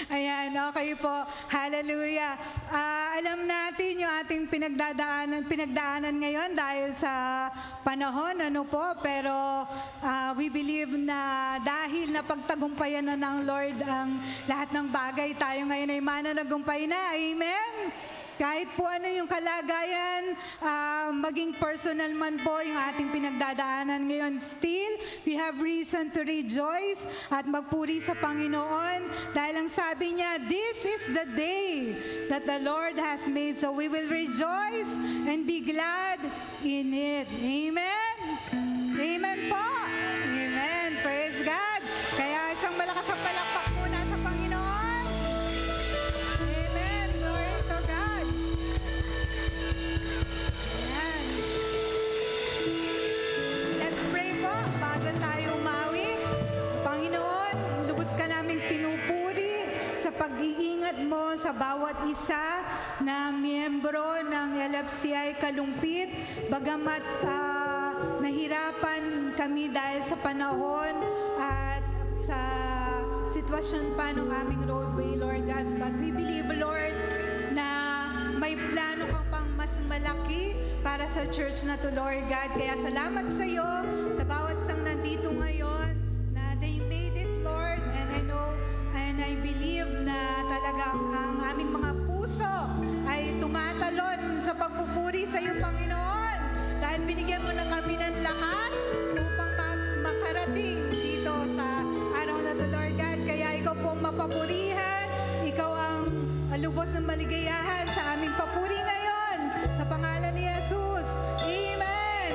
Ayan, okay po. Hallelujah. Alam natin yung ating pinagdaanan ngayon dahil sa panahon, ano po, pero we believe na dahil napagtagumpayan na ng Lord ang lahat ng bagay, tayo ngayon ay mananagumpay na. Amen? Kahit po ano yung kalagayan, maging personal man po yung ating pinagdadaanan ngayon, still, we have reason to rejoice at magpuri sa Panginoon dahil ang sabi niya, this is the day that the Lord has made, so we will rejoice and be glad in it. Amen? Amen po? Amen. Praise God. Kaya isang malakas ang palakpak muna sa Panginoon. Amen. Glory to God. Ayan. Let's pray po bago tayo umawi. Panginoon, lubos ka naming pinupuri sa pag-iingat mo sa bawat isa na miyembro ng LFCI Kalumpit. Bagamat nahirapan kami dahil sa panahon at sa sitwasyon pa ng aming roadway, Lord God. But we believe, Lord, na may plano ka pang mas malaki para sa church na to, Lord God. Kaya salamat sa iyo sa bawat sang nandito ngayon na they made it, Lord. And I know and I believe na talagang ang aming mga puso ay tumatalon sa pagpupuri sa iyo, Panginoon. Dahil binigyan mo na kami ng lakas upang makarating dito sa araw na to, Lord God. Kaya ikaw po ang mapapurihan, ikaw ang lubos ng maligayahan sa aming papuri ngayon. Sa pangalan ni Jesus. Amen.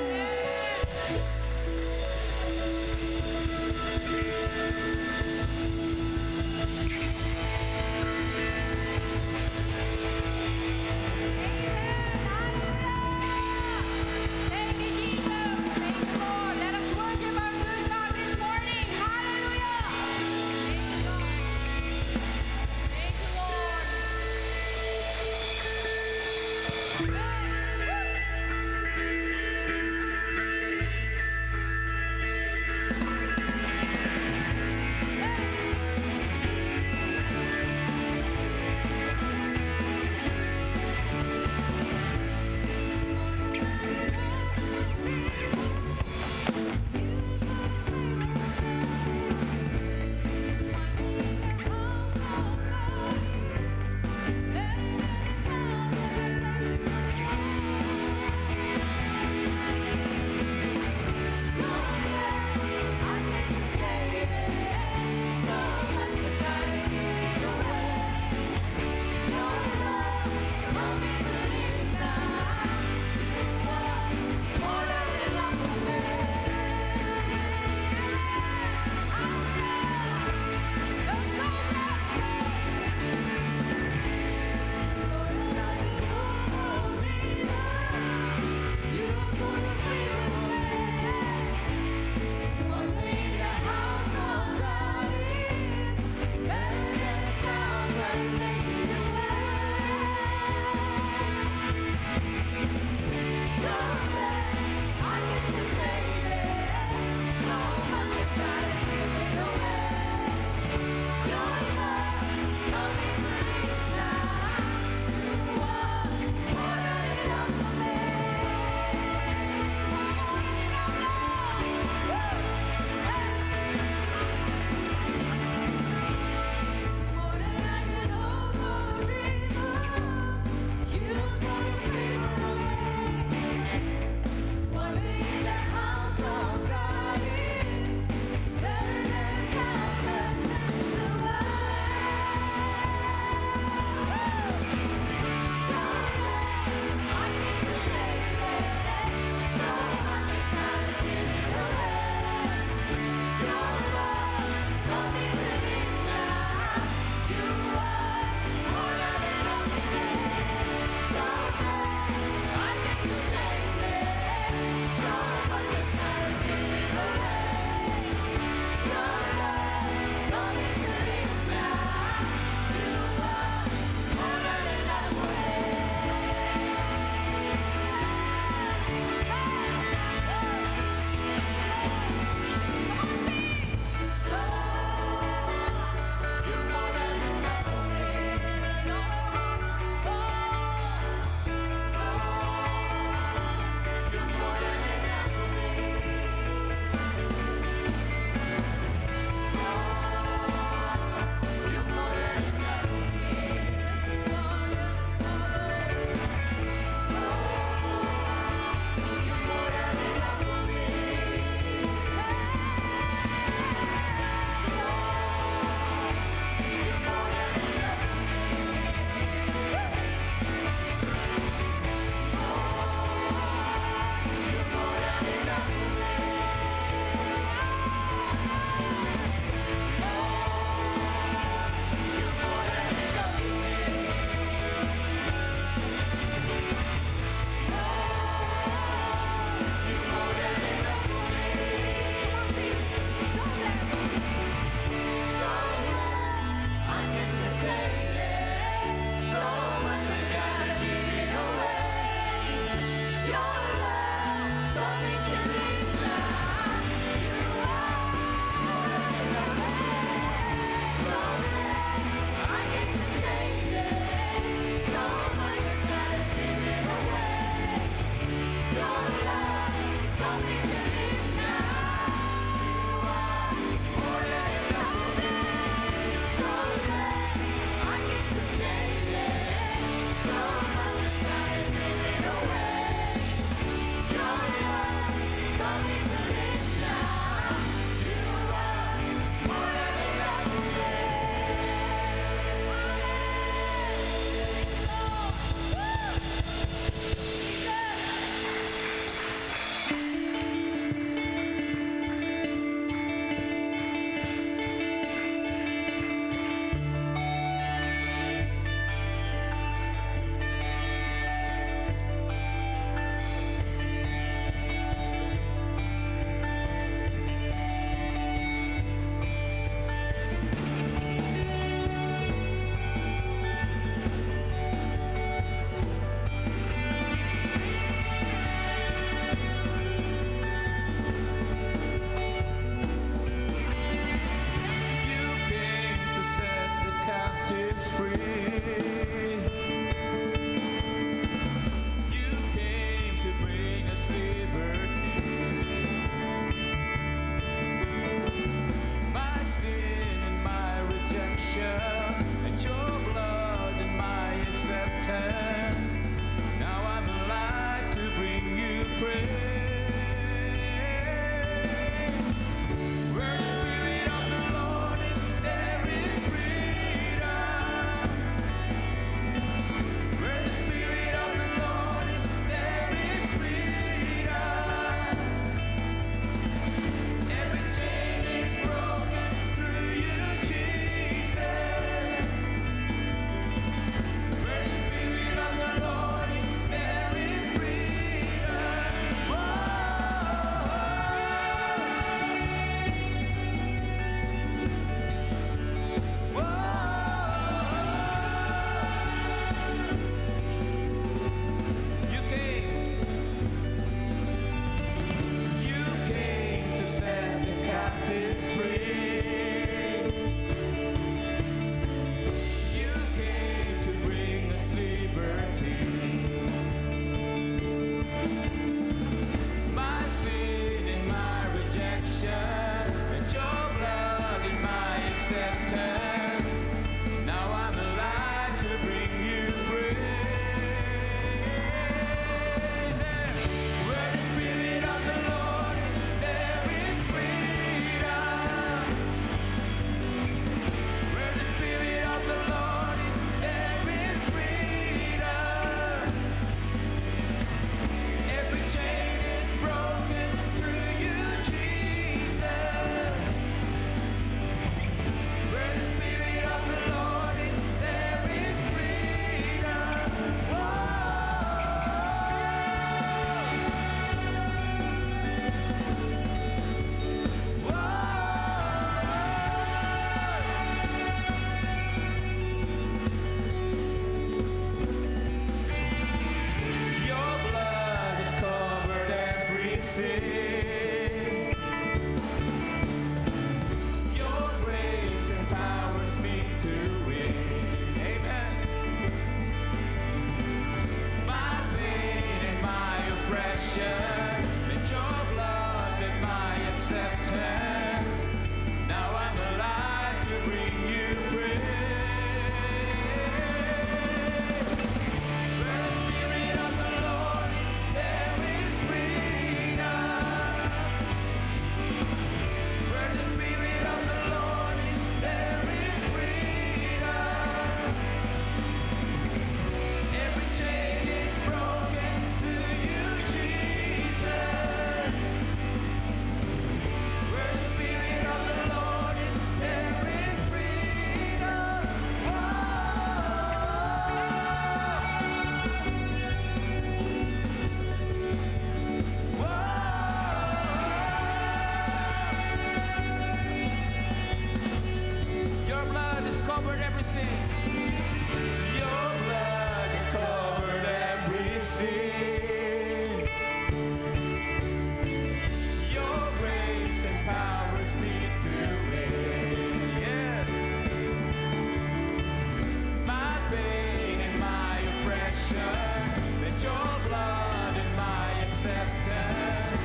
your blood and my acceptance.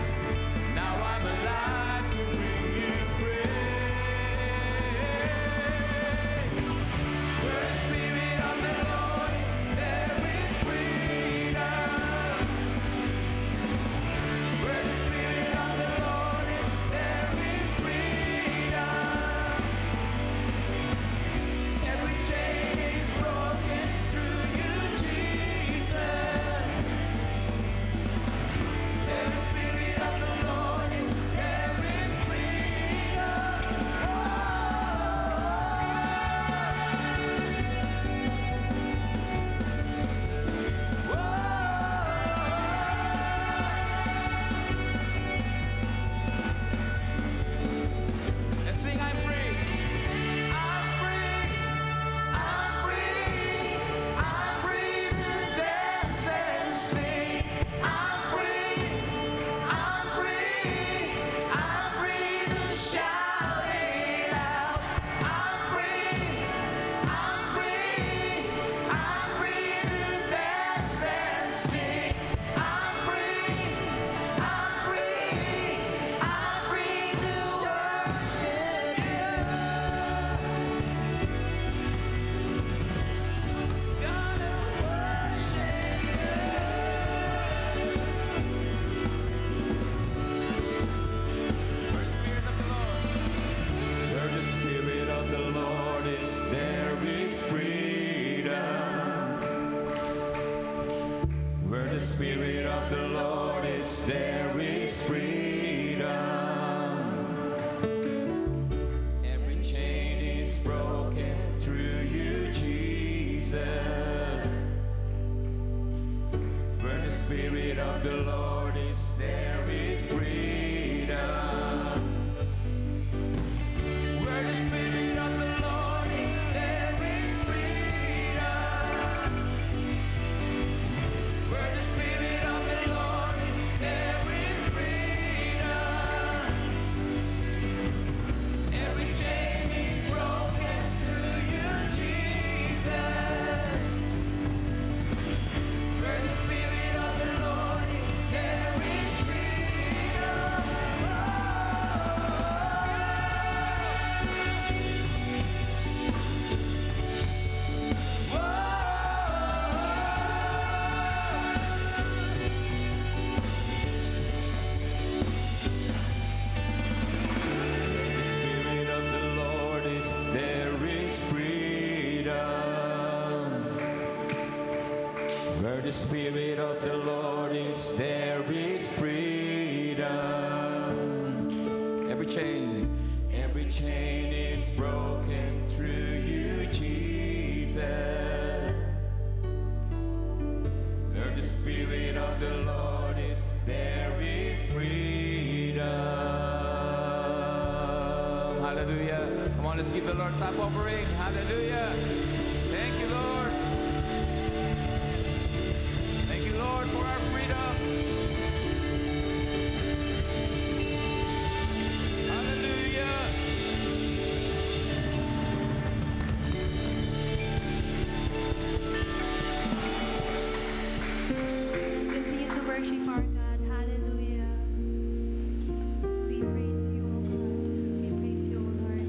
Now I'm alive to bring you praise. Where the Spirit of the Lord is, there is freedom. Where the Spirit of the Lord is, there is freedom. Every chain is broken through you, Jesus. Where the Spirit of the Lord is, there is freedom. Let's sing, I'm free. I'm free. I'm free. I'm free to dance and sing. I'm free. I'm free. I'm free to shout it out. I'm free. I'm free. I'm free to dance and sing. I'm free. I'm free. I'm free to worship you. Gonna worship you. Where the Spirit of the Lord is, there is freedom. Where the Spirit of the Lord is, there is freedom. Every chain is broken through you, Jesus. Where the Spirit of the Lord is, there is freedom. Where the Spirit of the Lord is, there is freedom. Where the Spirit of the Lord is, there is freedom. Every chain is broken through you, Jesus. Where the Spirit of the Lord is, there is freedom. Where the Spirit of the Lord is, there is freedom. Where the Spirit of the Lord is, there is freedom. Every chain is broken through you, Jesus. Where the Spirit of the Lord is, there is freedom. Hallelujah. Come on, let's give the Lord clap offering. Hallelujah. Thank you, Lord. Thank you, Lord, for our freedom. Hallelujah. Let's continue to worship our God. Hallelujah. We praise you, O God. We praise you, O Lord.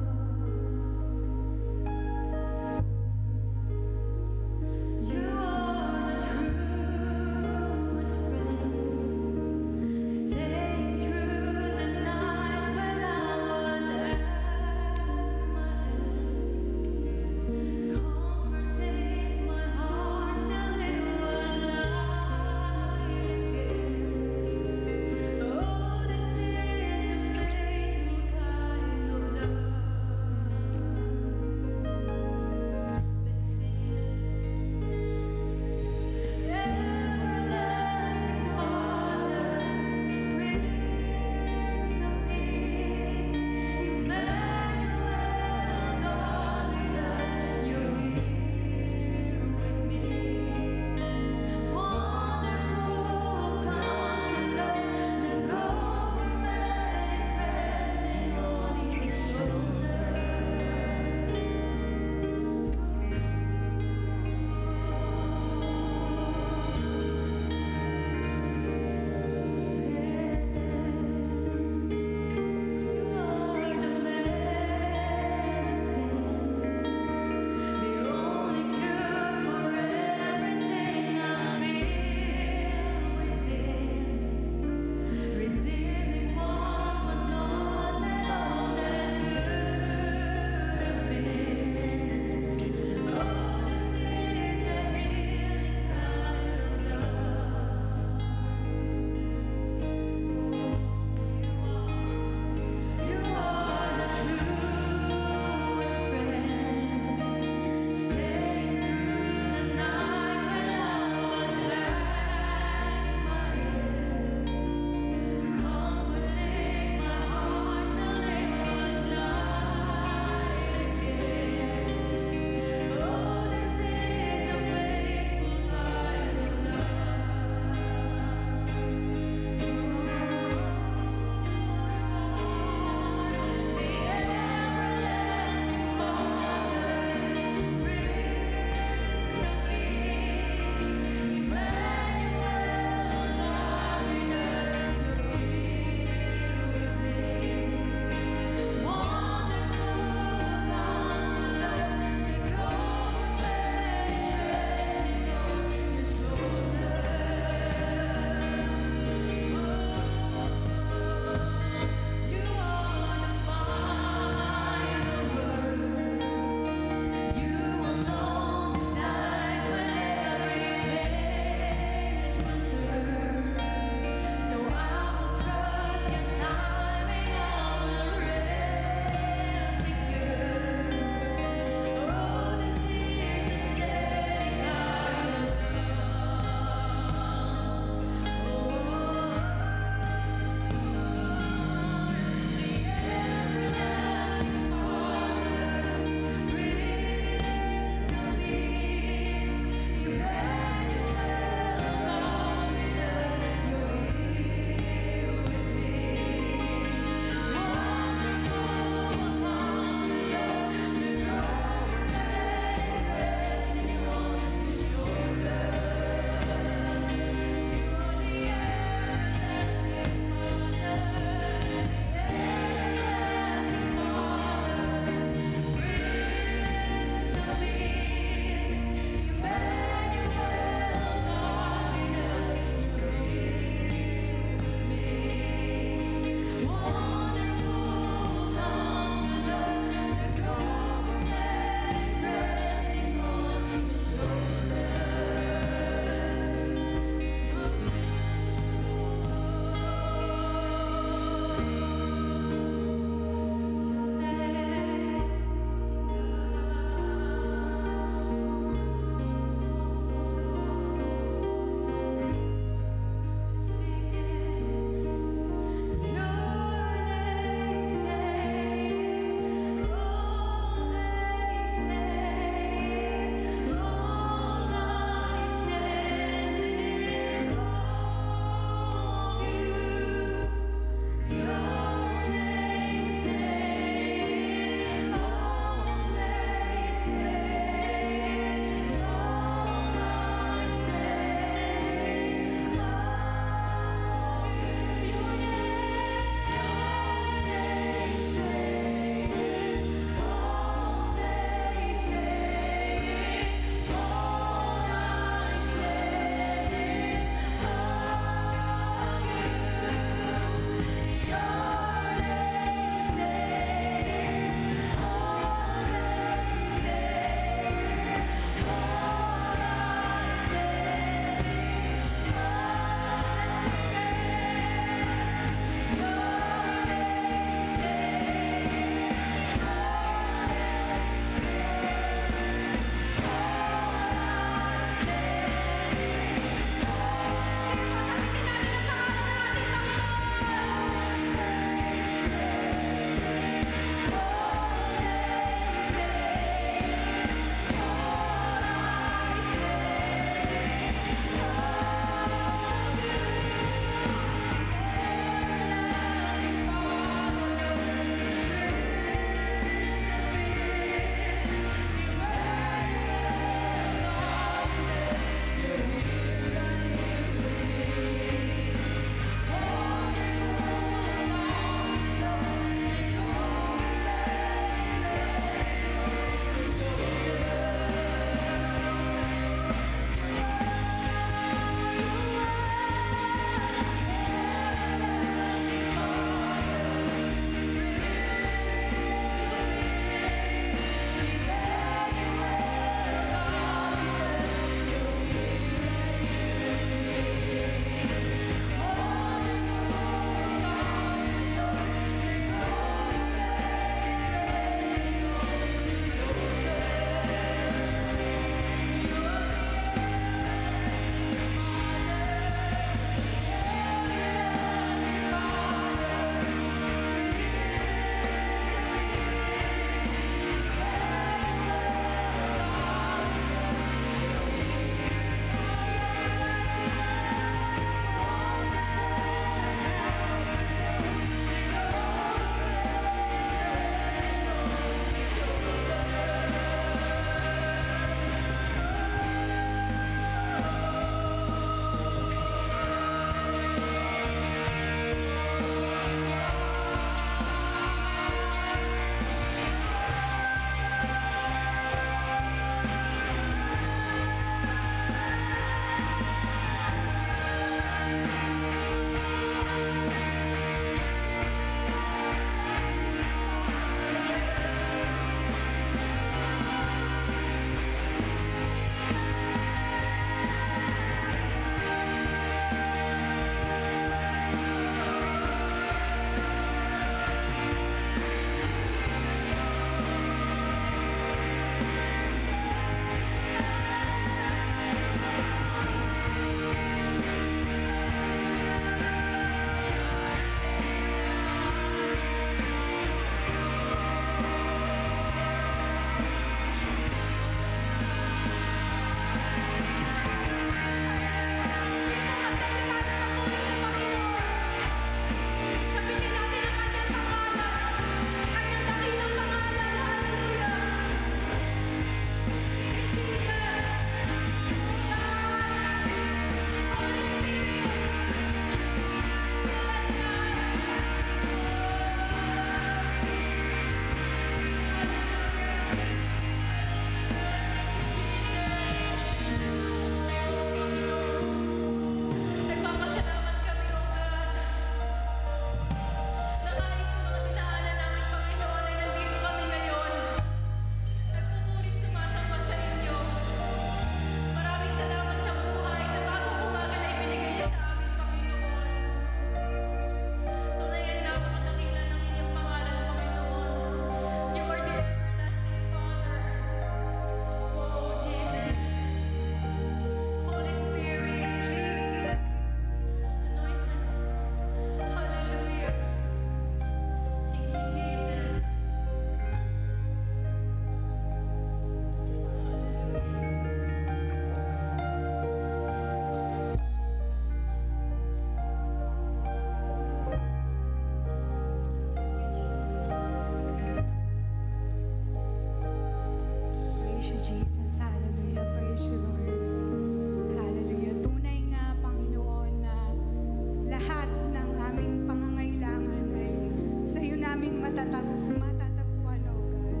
matatagpuan, O God.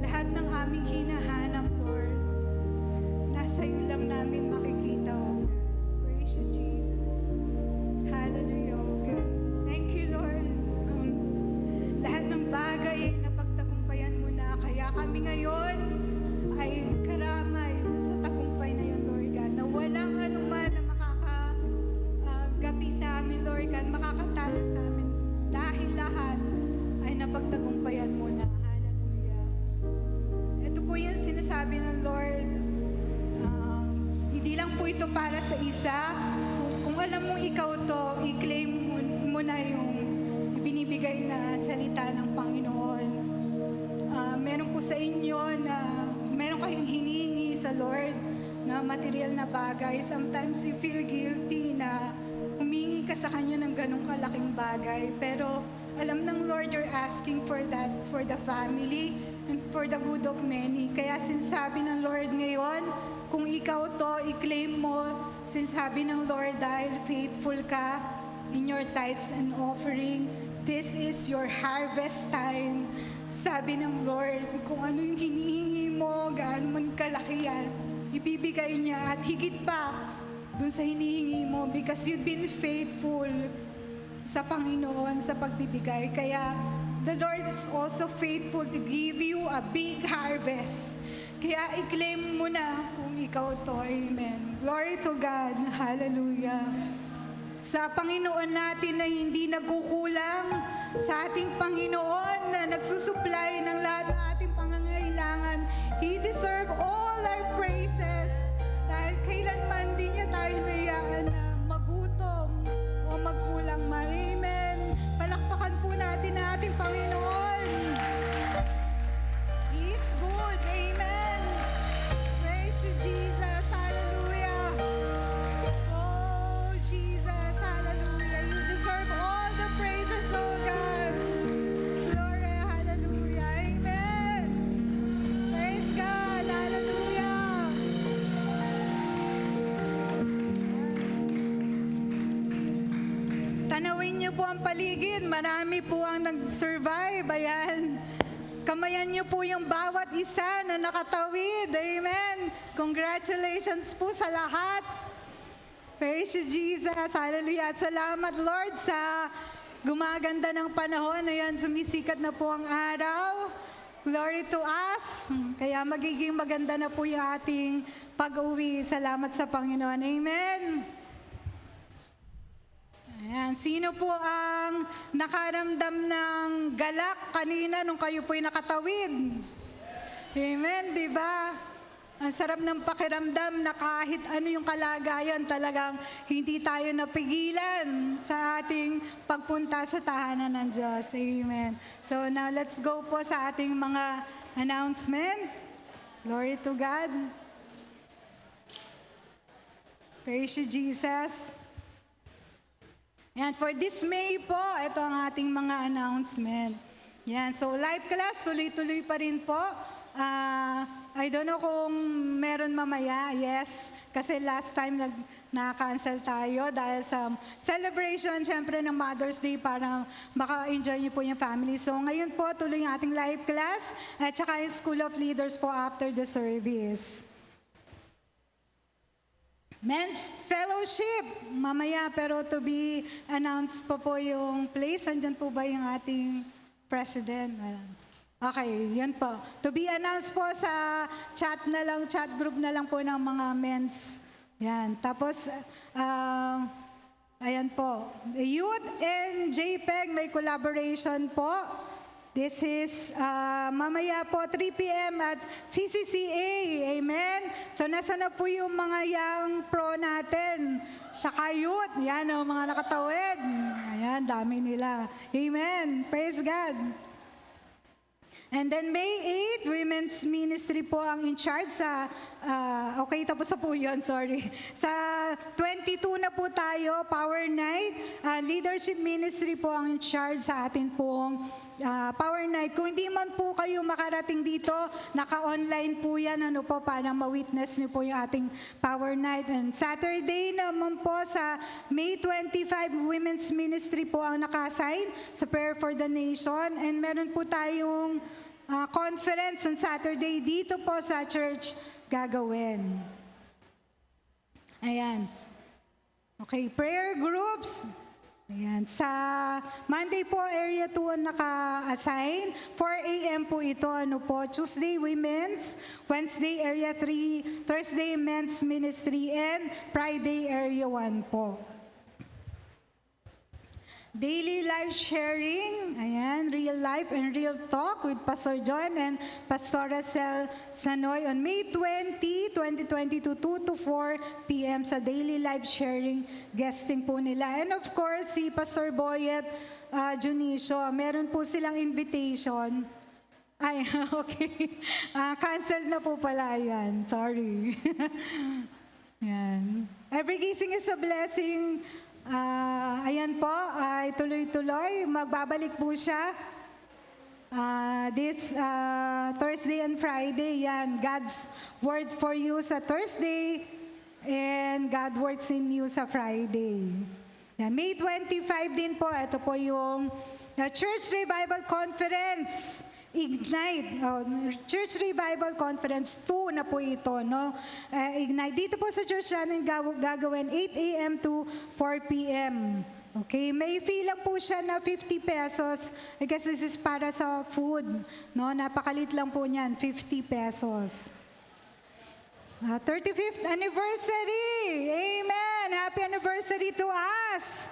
Lahat ng aming hinahanap, Lord, nasa iyo lang namin makikita, O God. Praise you, Jesus. Hallelujah, O God. Thank you, Lord. Lahat ng bagay ay napagtagumpayan mo na. Kaya kami ngayon ay karamay dun sa tagumpay na yun, Lord God. Na walang anuman na makakagapi sa amin, Lord God, makakatalo sa amin. Dahil lahat ay napagtagumpayan mo na. Hallelujah. Ito po yung sinasabi ng Lord. Hindi lang po ito para sa isa. Kung alam mong ikaw to, i-claim mo na yung binibigay na salita ng Panginoon. Meron po sa inyo na meron kayong hinihingi sa Lord na material na bagay. Sometimes you feel guilty na humingi ka sa Kanya ng ganong kalaking bagay. Pero alam ng Lord you're asking for that, for the family and for the good of many. Kaya sinasabi ng Lord ngayon, kung ikaw to, i-claim mo, sinasabi ng Lord dahil faithful ka in your tithes and offering, this is your harvest time. Sabi ng Lord, kung ano yung hinihingi mo, gaano man kalaki yan, ibibigay niya at higit pa dun sa hinihingi mo because you've been faithful sa Panginoon sa pagbibigay. Kaya the Lord is also faithful to give you a big harvest. Kaya i-claim mo na kung ikaw to. Amen. Glory to God. Hallelujah. Sa Panginoon natin na hindi nagkukulang, sa ating Panginoon na nagsusupply ng lahat ng ating pangangailangan. He deserve all our praises dahil kailanman din niya tayo nayaan na magutom o magkulang man. Amen. Palakpakan po natin ang ating Panginoon. He is good. Amen. Praise you, Jesus. Hallelujah. Oh, Jesus. Hallelujah. You deserve all the praises, oh God. Glory. Hallelujah. Amen. Praise God. Hallelujah. Tanawin niyo po ang paligid. Marami po ang nag-survive. Ayan. Kamayan niyo po yung bawat isa na nakatawid. Amen. Congratulations po sa lahat. Praise you, Jesus. Hallelujah. At salamat, Lord, sa gumaganda ng panahon. Ayan, sumisikat na po ang araw. Glory to us. Kaya magiging maganda na po yung ating pag-uwi. Salamat sa Panginoon. Amen. Ayan, sino po ang nakaramdam ng galak kanina nung kayo po'y nakatawid? Amen, di ba? Ang sarap ng pakiramdam na kahit ano yung kalagayan, talagang hindi tayo napigilan sa ating pagpunta sa tahanan ng Diyos. Amen. So now let's go po sa ating mga announcement. Glory to God. Praise you, Jesus. And for this May po, ito ang ating mga announcement. Yan, so live class, tuloy-tuloy pa rin po. I don't know kung meron mamaya, yes. Kasi last time na-cancel tayo dahil sa celebration, syempre, ng Mother's Day para maka-enjoy niyo po yung family. So ngayon po, tuloy yung ating live class at saka yung School of Leaders po after the service. Men's Fellowship, mamaya, pero to be announced po yung place. Andyan po ba yung ating president? Okay, yun po. To be announced po sa chat na lang, chat group na lang po ng mga men's. Yan. Tapos, ayan po. The Youth and JPEG may collaboration po. This is mamaya po 3 p.m. at CCCA. Amen? So nasa na po yung mga young pro natin sa youth. Yan o, mga nakatawid. Ayan, dami nila. Amen. Praise God. And then May 8, Women's Ministry po ang in charge sa, okay, tapos na po yun, sorry. Sa 22 na po tayo, Power Night. Leadership Ministry po ang in charge sa atin pong Power Night. Kung hindi man po kayo makarating dito, naka-online po yan, para ma-witness niyo po yung ating Power Night. And Saturday naman po sa May 25, Women's Ministry po ang naka-assign sa Prayer for the Nation. And meron po tayong conference on Saturday dito po sa church gagawin. Ayan. Okay, prayer groups. Ayan. Sa Monday po, Area 2 ang naka-assign. 4 a.m. po ito. Tuesday, Women's. Wednesday, Area 3. Thursday, Men's Ministry. And Friday, Area 1 po. Daily life sharing, ayan, real life and real talk with Pastor John and Pastor Racel Sanoy on May 20, 2022, 2 to 4 p.m. sa daily life sharing guesting po nila. And of course, si Pastor Boyet Junicio, meron po silang invitation. Ay, okay. Cancel na po pala yan. Sorry. Yan. Every gising is a blessing. Ayan po, ay tuloy-tuloy. Magbabalik po siya this Thursday and Friday. Yan, God's Word for you sa Thursday and God Words in you sa Friday. Yan, May 25 din po, ito po yung Church Revival Conference. Ignite, Church Revival Conference 2 na po ito, no? Ignite. Dito po sa church natin gagawin 8 a.m. to 4 p.m. Okay, may fee lang po siya na 50 pesos. I guess this is para sa food, no? Napakalit lang po niyan, 50 pesos. 35th anniversary! Amen! Happy anniversary to us!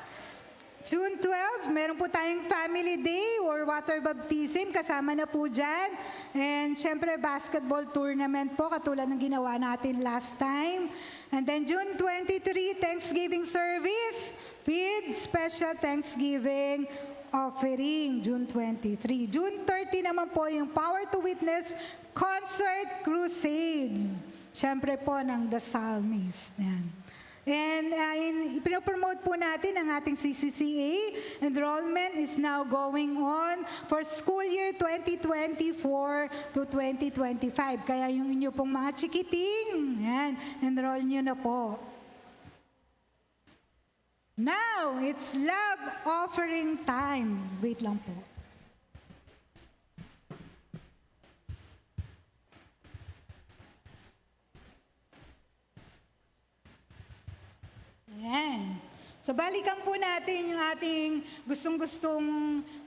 June 12, meron po tayong family day or water baptism, kasama na po dyan. And syempre basketball tournament po, katulad ng ginawa natin last time. And then June 23, Thanksgiving service with special Thanksgiving offering, June 23. June 30 naman po yung Power to Witness Concert Crusade. Syempre po ng The Psalmist. Yan. And pinopromote po natin ang ating CCCA. Enrollment is now going on for school year 2024 to 2025. Kaya yung inyo pong mga chikiting, yan, enroll nyo na po. Now, it's love offering time. Wait lang po. Ayan. So balikan po natin yung ating gustong-gustong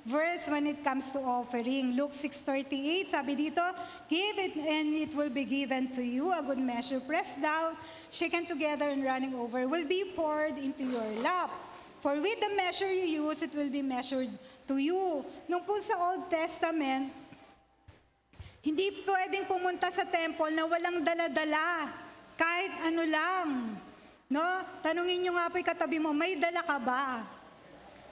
verse when it comes to offering. Luke 6:38, sabi dito, "Give it and it will be given to you, a good measure, pressed down, shaken together and running over, will be poured into your lap. For with the measure you use, it will be measured to you." Nung po sa Old Testament, hindi pwedeng pumunta sa temple na walang dala-dala, kahit ano lang. No? Tanungin nyo nga po yung katabi mo, may dala ka ba?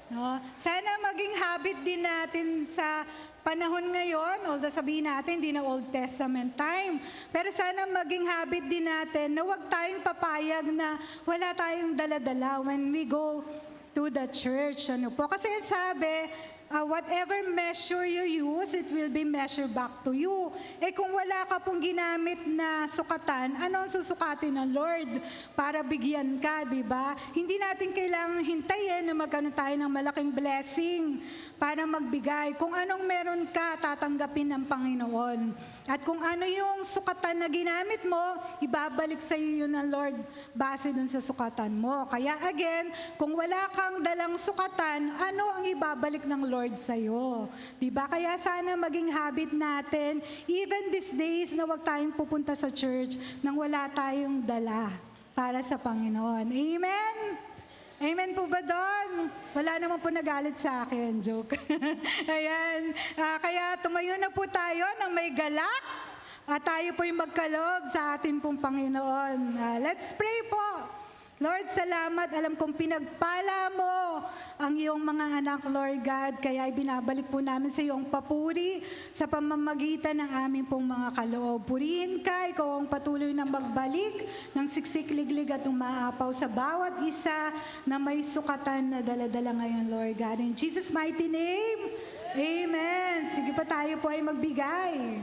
No? Sana maging habit din natin sa panahon ngayon, although sabihin natin, hindi na Old Testament time, pero sana maging habit din natin na huwag tayong papayag na wala tayong dala-dala when we go to the church. Ano po? Kasi sabi, whatever measure you use, it will be measured back to you. Kung wala ka pong ginamit na sukatan, ano ang susukatin ng Lord para bigyan ka, di ba? Hindi natin kailangang hintayin na magkaroon tayo ng malaking blessing para magbigay. Kung anong meron ka, tatanggapin ng Panginoon. At kung ano yung sukatan na ginamit mo, ibabalik sa iyo yun ng Lord base dun sa sukatan mo. Kaya again, kung wala kang dalang sukatan, ano ang ibabalik ng Lord sa'yo? Diba? Kaya sana maging habit natin, even these days na wag tayong pupunta sa church nang wala tayong dala para sa Panginoon. Amen? Amen po ba doon? Wala naman po nagalit sa akin. Joke. Ayan. Kaya tumayo na po tayo ng may galak at tayo po yung magkaloob sa ating pong Panginoon. Let's pray po. Lord, salamat. Alam kong pinagpala mo ang iyong mga anak, Lord God. Kaya ibinabalik po namin sa iyong papuri sa pamamagitan ng aming pong mga kaloob. Purihin ka, ikaw ang patuloy na magbalik ng siksik, liglig at umaapaw sa bawat isa na may sukatan na daladala ngayon, Lord God. In Jesus' mighty name, Amen. Sige pa, tayo po ay magbigay.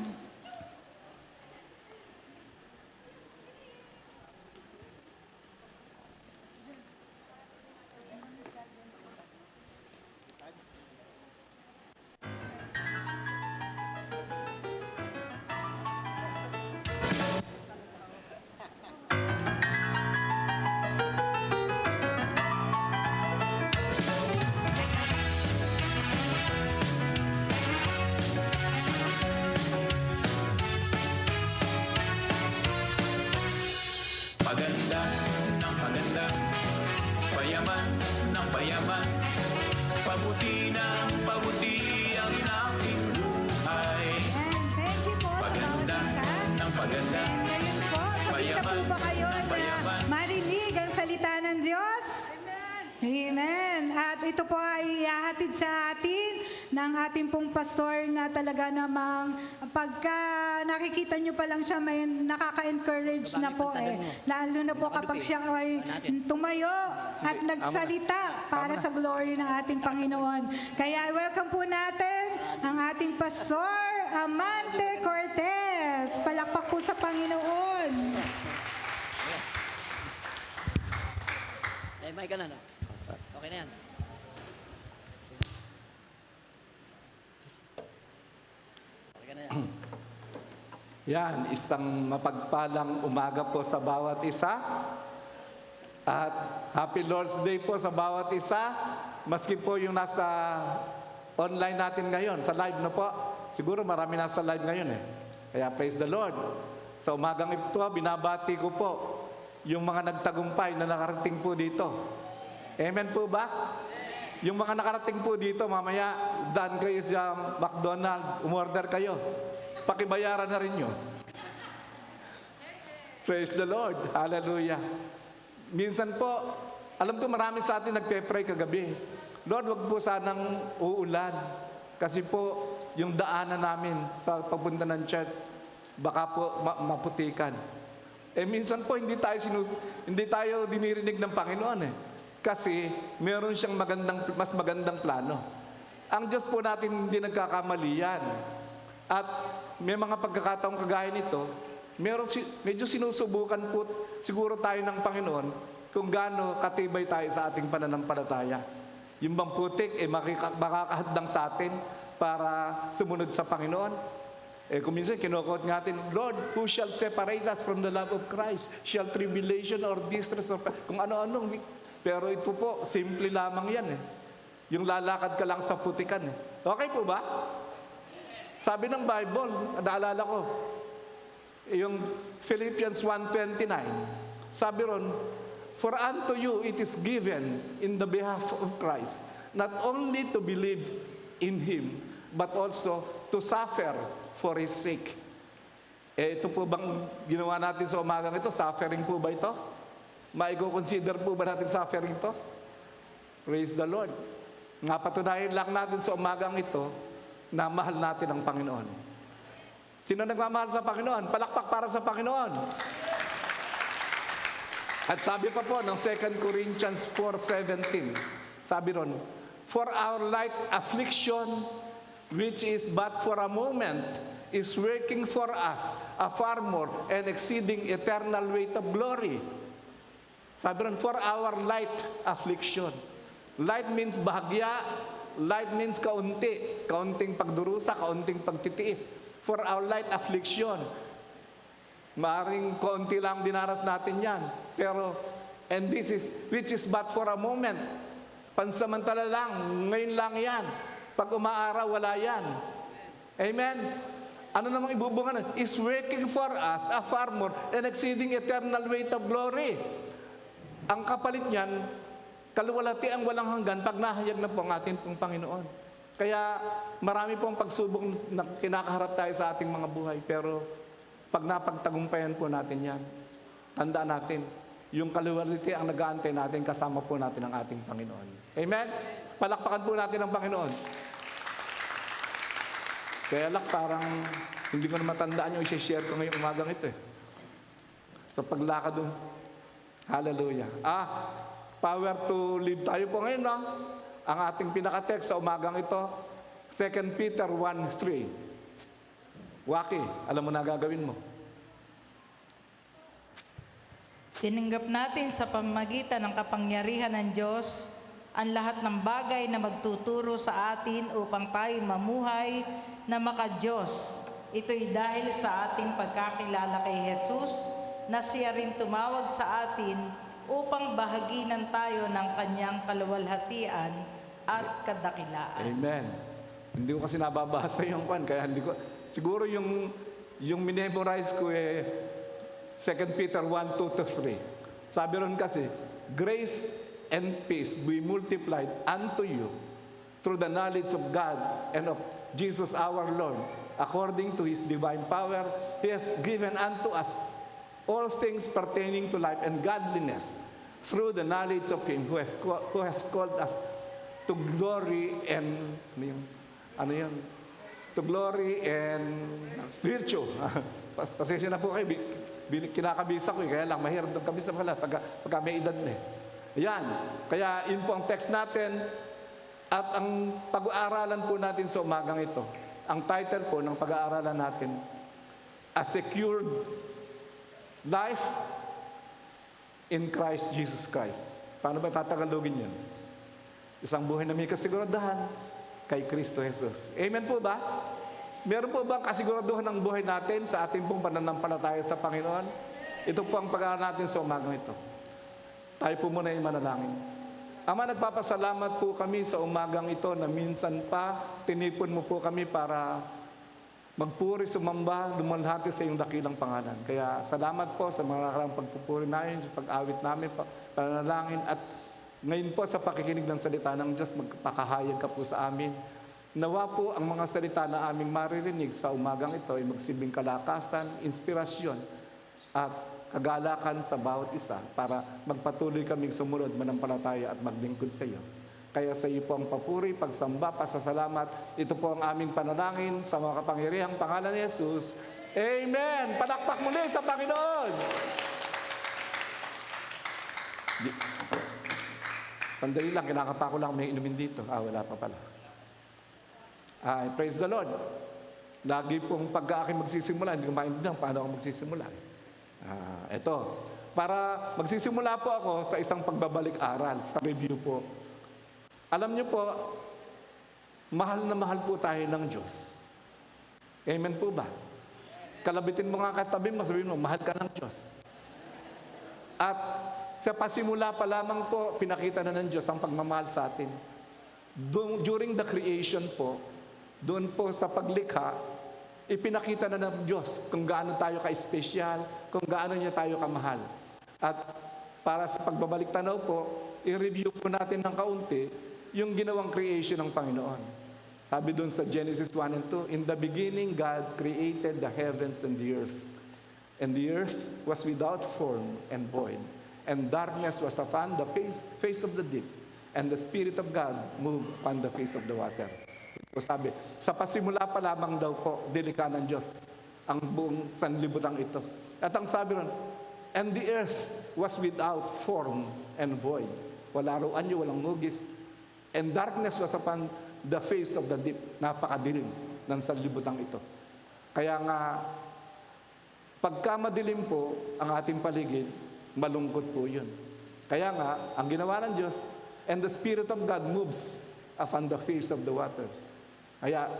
Maganda ng maganda, payaman ng payaman, pabuti ng pabuti ang aking buhay. And thank you po sa bawat Paganda isa. ng paganda, Ngayon po, sabay na po payaman ba kayo ng payaman. na marinig ang salita ng Diyos? Amen. At ito po ay ihahatid sa atin ng ating pong pastor na talaga namang pagka nakikita nyo pa lang siya, may nakaka-encourage na po eh. Lalo na po kapag siya ay tumayo at nagsalita para sa glory ng ating Panginoon. Kaya welcome po natin ang ating pastor, Amante Cortez. Palakpak po sa Panginoon. May ka na, no? Okay na yan. Okay ka na yan. Yan, isang mapagpalang umaga po sa bawat isa. At Happy Lord's Day po sa bawat isa. Maski po yung nasa online natin ngayon, sa live na po. Siguro marami nasa live ngayon eh. Kaya praise the Lord. Sa umagang ito, binabati ko po yung mga nagtagumpay na nakarating po dito. Amen po ba? Yung mga nakarating po dito, mamaya, daan kayo sa McDonald's, umorder kayo. Pakibayaran na rin yun. Praise the Lord. Hallelujah. Minsan po, alam ko marami sa atin nagpe-pray kagabi. Lord, wag po sanang uulan. Kasi po, yung daanan namin sa papunta ng church, baka po maputikan. Eh minsan po, hindi tayo dinirinig ng Panginoon eh. Kasi meron siyang mas magandang plano. Ang Diyos po natin hindi nagkakamali yan. At may mga pagkakataong kagaya nito, medyo sinusubukan po siguro tayo ng Panginoon kung gaano katibay tayo sa ating pananampalataya. Yung bang putik, makakahadlang sa atin para sumunod sa Panginoon. Kung minsan kinukot nga atin, Lord, who shall separate us from the love of Christ? Shall tribulation or distress or kung ano-ano. Pero ito po, simple lamang yan eh. Yung lalakad ka lang sa putikan eh. Okay po ba? Sabi ng Bible, naalala ko, yung Philippians 1:29, sabi ron, for unto you it is given in the behalf of Christ, not only to believe in Him, but also to suffer for His sake. Ito po bang ginawa natin sa umagang ito? Suffering po ba ito? Maiko-consider po ba natin suffering ito? Praise the Lord. Nga patunayan lang natin sa umagang ito na mahal natin ang Panginoon. Sino nagmamahal sa Panginoon? Palakpak para sa Panginoon. At sabi pa po ng 2 Corinthians 4:17, sabi ron, for our light affliction, which is but for a moment, is working for us a far more and exceeding eternal weight of glory. Sabi ron, for our light affliction. Light means bahagya, light means kaunti, kaunting pagdurusa, kaunting pagtitiis. For our light affliction. Maaring kaunti lang dinaras natin yan. Pero, and this is, which is but for a moment. Pansamantala lang, ngayon lang yan. Pag umaaraw, wala yan. Amen? Ano namang ibubungan? Is working for us a far more and exceeding eternal weight of glory. Ang kapalit niyan, kaluwalhati ang walang hanggan pag nahayag na po ang ating pong Panginoon. Kaya marami pong pagsubok na kinakaharap tayo sa ating mga buhay. Pero pag napagtagumpayan po natin yan, tandaan natin, yung kaluwalhati ang nag-aantay natin, kasama po natin ang ating Panginoon. Amen? Palakpakan po natin ang Panginoon. Kaya lang parang hindi ko na matandaan yung i-share ko ngayong umagang ito eh. Sa paglakad dun. Hallelujah. Power to live tayo po ngayon, no? Ang ating pinaka-text sa umagang ito, 2 Peter 1:3. Waki, alam mo na gagawin mo. Tinanggap natin sa pamamagitan ng kapangyarihan ng Diyos ang lahat ng bagay na magtuturo sa atin upang tayo mamuhay na maka-Diyos. Ito'y dahil sa ating pagkakilala kay Jesus na siya rin tumawag sa atin upang bahaginan tayo ng kanyang kaluwalhatian at kadakilaan. Amen. Hindi ko kasi nababasa yung kwan, kaya hindi ko, siguro yung minemorize ko 2 Peter 1:2-3. Sabi ron kasi, grace and peace be multiplied unto you through the knowledge of God and of Jesus our Lord. According to His divine power, He has given unto us all things pertaining to life and godliness through the knowledge of Him who has called us to glory and to glory and virtue. Pasensya na po kayo, kinakabisa ko kaya lang mahirap ng kabisa pala pagka may edad na Yan, kaya yun po ang text natin at ang pag-aaralan po natin sa umagang ito. Ang title po ng pag-aaralan natin, A Secured Life in Christ Jesus Christ. Paano ba tatagalogin yun? Isang buhay na may kasiguraduhan kay Kristo Jesus. Amen po ba? Meron po bang kasiguraduhan ng buhay natin sa ating pong pananampalataya sa Panginoon? Ito po ang pag-aaral natin sa umagang ito. Tayo po muna yung manalangin. Ama, nagpapasalamat po kami sa umagang ito na minsan pa tinipon mo po kami para magpuri, sumamba, lumalhati sa iyong dakilang pangalan. Kaya salamat po sa mga nakarang pagpupuri namin, sa pag-awit namin, panalangin, at ngayon po sa pakikinig ng salita ng Diyos, magpakahayag ka po sa amin. Nawa po ang mga salita na aming maririnig sa umagang ito ay magsilbing kalakasan, inspirasyon, at kagalakan sa bawat isa para magpatuloy kaming sumunod manampalataya at maglingkod sa iyo. Kaya sa iyo po ang papuri, pagsamba, pasasalamat. Ito po ang aming panalangin sa mga kapangyarihang pangalan ni Jesus. Amen! Palakpak muli sa Panginoon! Sandali lang, kinakapa ko lang may inumin dito. Wala pa pala. Praise the Lord. Lagi pong pagka aking magsisimula, hindi ko maintindihan paano ako magsisimula. Ito, para magsisimula po ako sa isang pagbabalik-aral, sa review po. Alam niyo po, mahal na mahal po tayo ng Diyos. Amen po ba? Kalabitin mo nga katabi mo, sabihin mo, mahal ka ng Diyos. At sa pasimula pa lamang po, pinakita na ng Diyos ang pagmamahal sa atin. During the creation po, doon po sa paglikha, ipinakita na ng Diyos kung gaano tayo ka-espesyal, kung gaano niya tayo kamahal. At para sa pagbabalik tanaw po, i-review po natin ng kaunti yung ginawang creation ng Panginoon. Sabi doon sa Genesis 1 and 2, in the beginning, God created the heavens and the earth. And the earth was without form and void. And darkness was upon the face of the deep. And the Spirit of God moved upon the face of the water. Ito sabi, sa pasimula pa lamang daw po, dilikha ng Diyos ang buong sanlibutan ito. At ang sabi ron, and the earth was without form and void. Wala raw anyo, walang hugis. And darkness was upon the face of the deep. Napakadilim ng sanlibutan ito. Kaya nga, pagka madilim po ang ating paligid, malungkot po yun. Kaya nga, ang ginawa ng Diyos, and the Spirit of God moves upon the face of the waters. Kaya,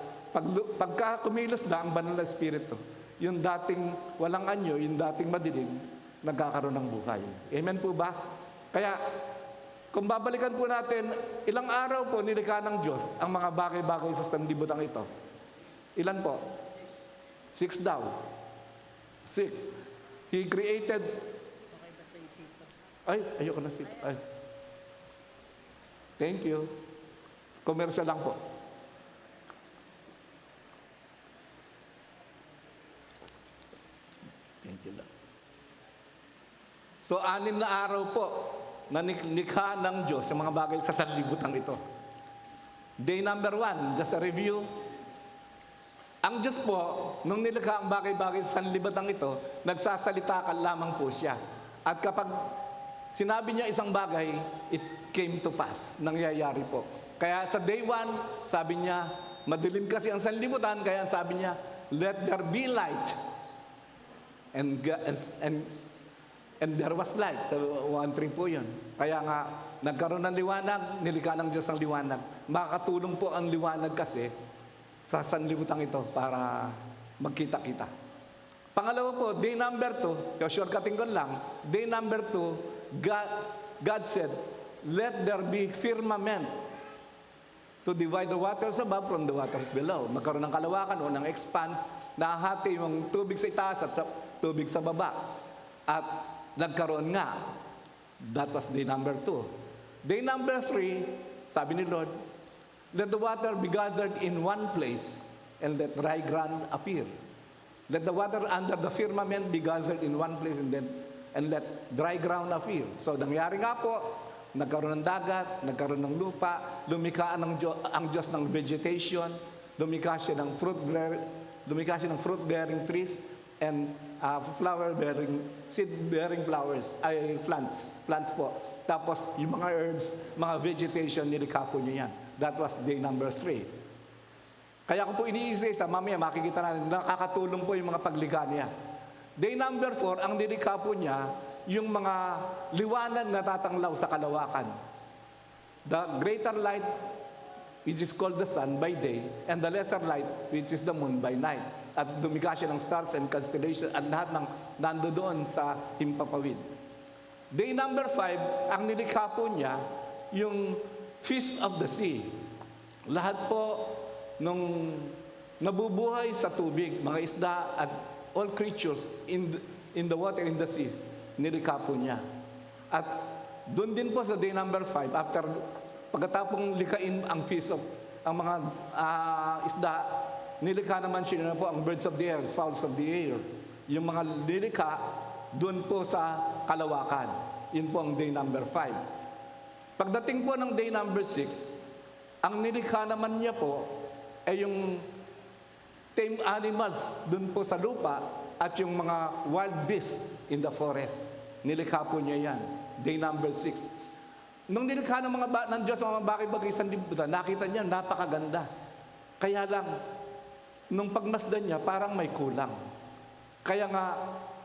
pagka kumilos na ang banal na Espiritu, yung dating walang anyo, yung dating madilim, nagkakaroon ng buhay. Amen po ba? Kaya, kung babalikan po natin, ilang araw po nilikha ng Diyos ang mga bagay-bagay sa sanlibutan ito. Ilan po? 6 daw. 6. He created... ayoko na sito. Thank you. Commercial lang po. Thank you lang. So, 6 na araw po na nikha ng Diyos sa mga bagay sa sanlibutan ito. Day number 1, just a review. Ang Diyos po, nung nilikha ang bagay-bagay sa sanlibutan ito, nagsasalita ka lamang po siya. At kapag sinabi niya isang bagay, it came to pass. Nangyayari po. Kaya sa day 1, sabi niya, madilim kasi ang sanlibutan, kaya sabi niya, let there be light. And there was light. So, 1:3 po yun. Kaya nga, nagkaroon ng liwanag, nilikha ng Diyos ang liwanag. Makakatulong po ang liwanag kasi sa sanlibutan ito para magkita-kita. Pangalawa po, day number 2, shortcutting ko lang, day number 2, God said, let there be firmament to divide the waters above from the waters below. Magkaroon ng kalawakan o ng expanse, nahati yung tubig sa itaas at tubig sa baba. At nagkaroon nga. That was day number 2. Day number 3, sabi ni Lord, let the water be gathered in one place and let dry ground appear. Let the water under the firmament be gathered in one place and let dry ground appear. So nangyari nga po, nagkaroon ng dagat, nagkaroon ng lupa, lumikha ang Diyos ng vegetation, lumikha siya ng fruit-bearing trees, and seed-bearing flowers, ay plants po. Tapos yung mga herbs, mga vegetation, nilikha po niya yan. That was day number 3. Kaya kung po iniisa-isa, mamaya makikita natin, nakakatulong po yung mga paglikha niya. Day number 4, ang nilikha po niya, yung mga liwanag na tatanglaw sa kalawakan. The greater light, which is called the sun by day, and the lesser light, which is the moon by night. At lumikha siya ng stars and constellations at lahat ng nandoon sa himpapawid. Day number 5, ang nilikha po niya, yung fish of the sea. Lahat po nung nabubuhay sa tubig, mga isda at all creatures in the water, in the sea, nilikha po niya. At doon din po sa day number 5, pagkatapong likain ang fish of, ang mga isda, nilikha naman siya na po ang birds of the air, fowls of the air. Yung mga nilikha, doon po sa kalawakan. Yun po ang day number 5. Pagdating po ng day number 6, ang nilikha naman niya po ay yung tame animals doon po sa lupa at yung mga wild beasts in the forest. Nilikha po niya yan. Day number 6. Nung nilikha ng Diyos ang mga bagay-bagay sa libutan, nakita niya, napakaganda. Kaya lang, nung pagmasdan niya, parang may kulang. Kaya nga,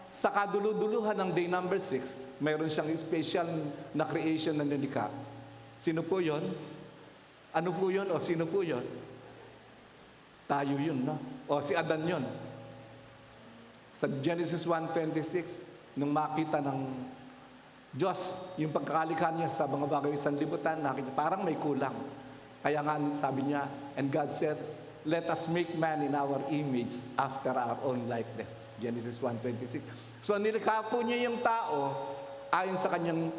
sa kaduluduluhan ng day number 6, mayroon siyang special na creation na nilikha. Sino po yun? Ano po yun? O sino po yun? Tayo yun, no? O si Adan yun. Sa Genesis 1:26, nung makita ng Diyos, yung pagkakalikha niya sa mga bagay sa libutan, nakita, parang may kulang. Kaya nga sabi niya, and God said, let us make man in our image after our own likeness. Genesis 1:26. So nilikha po niya yung tao ayon sa kanyang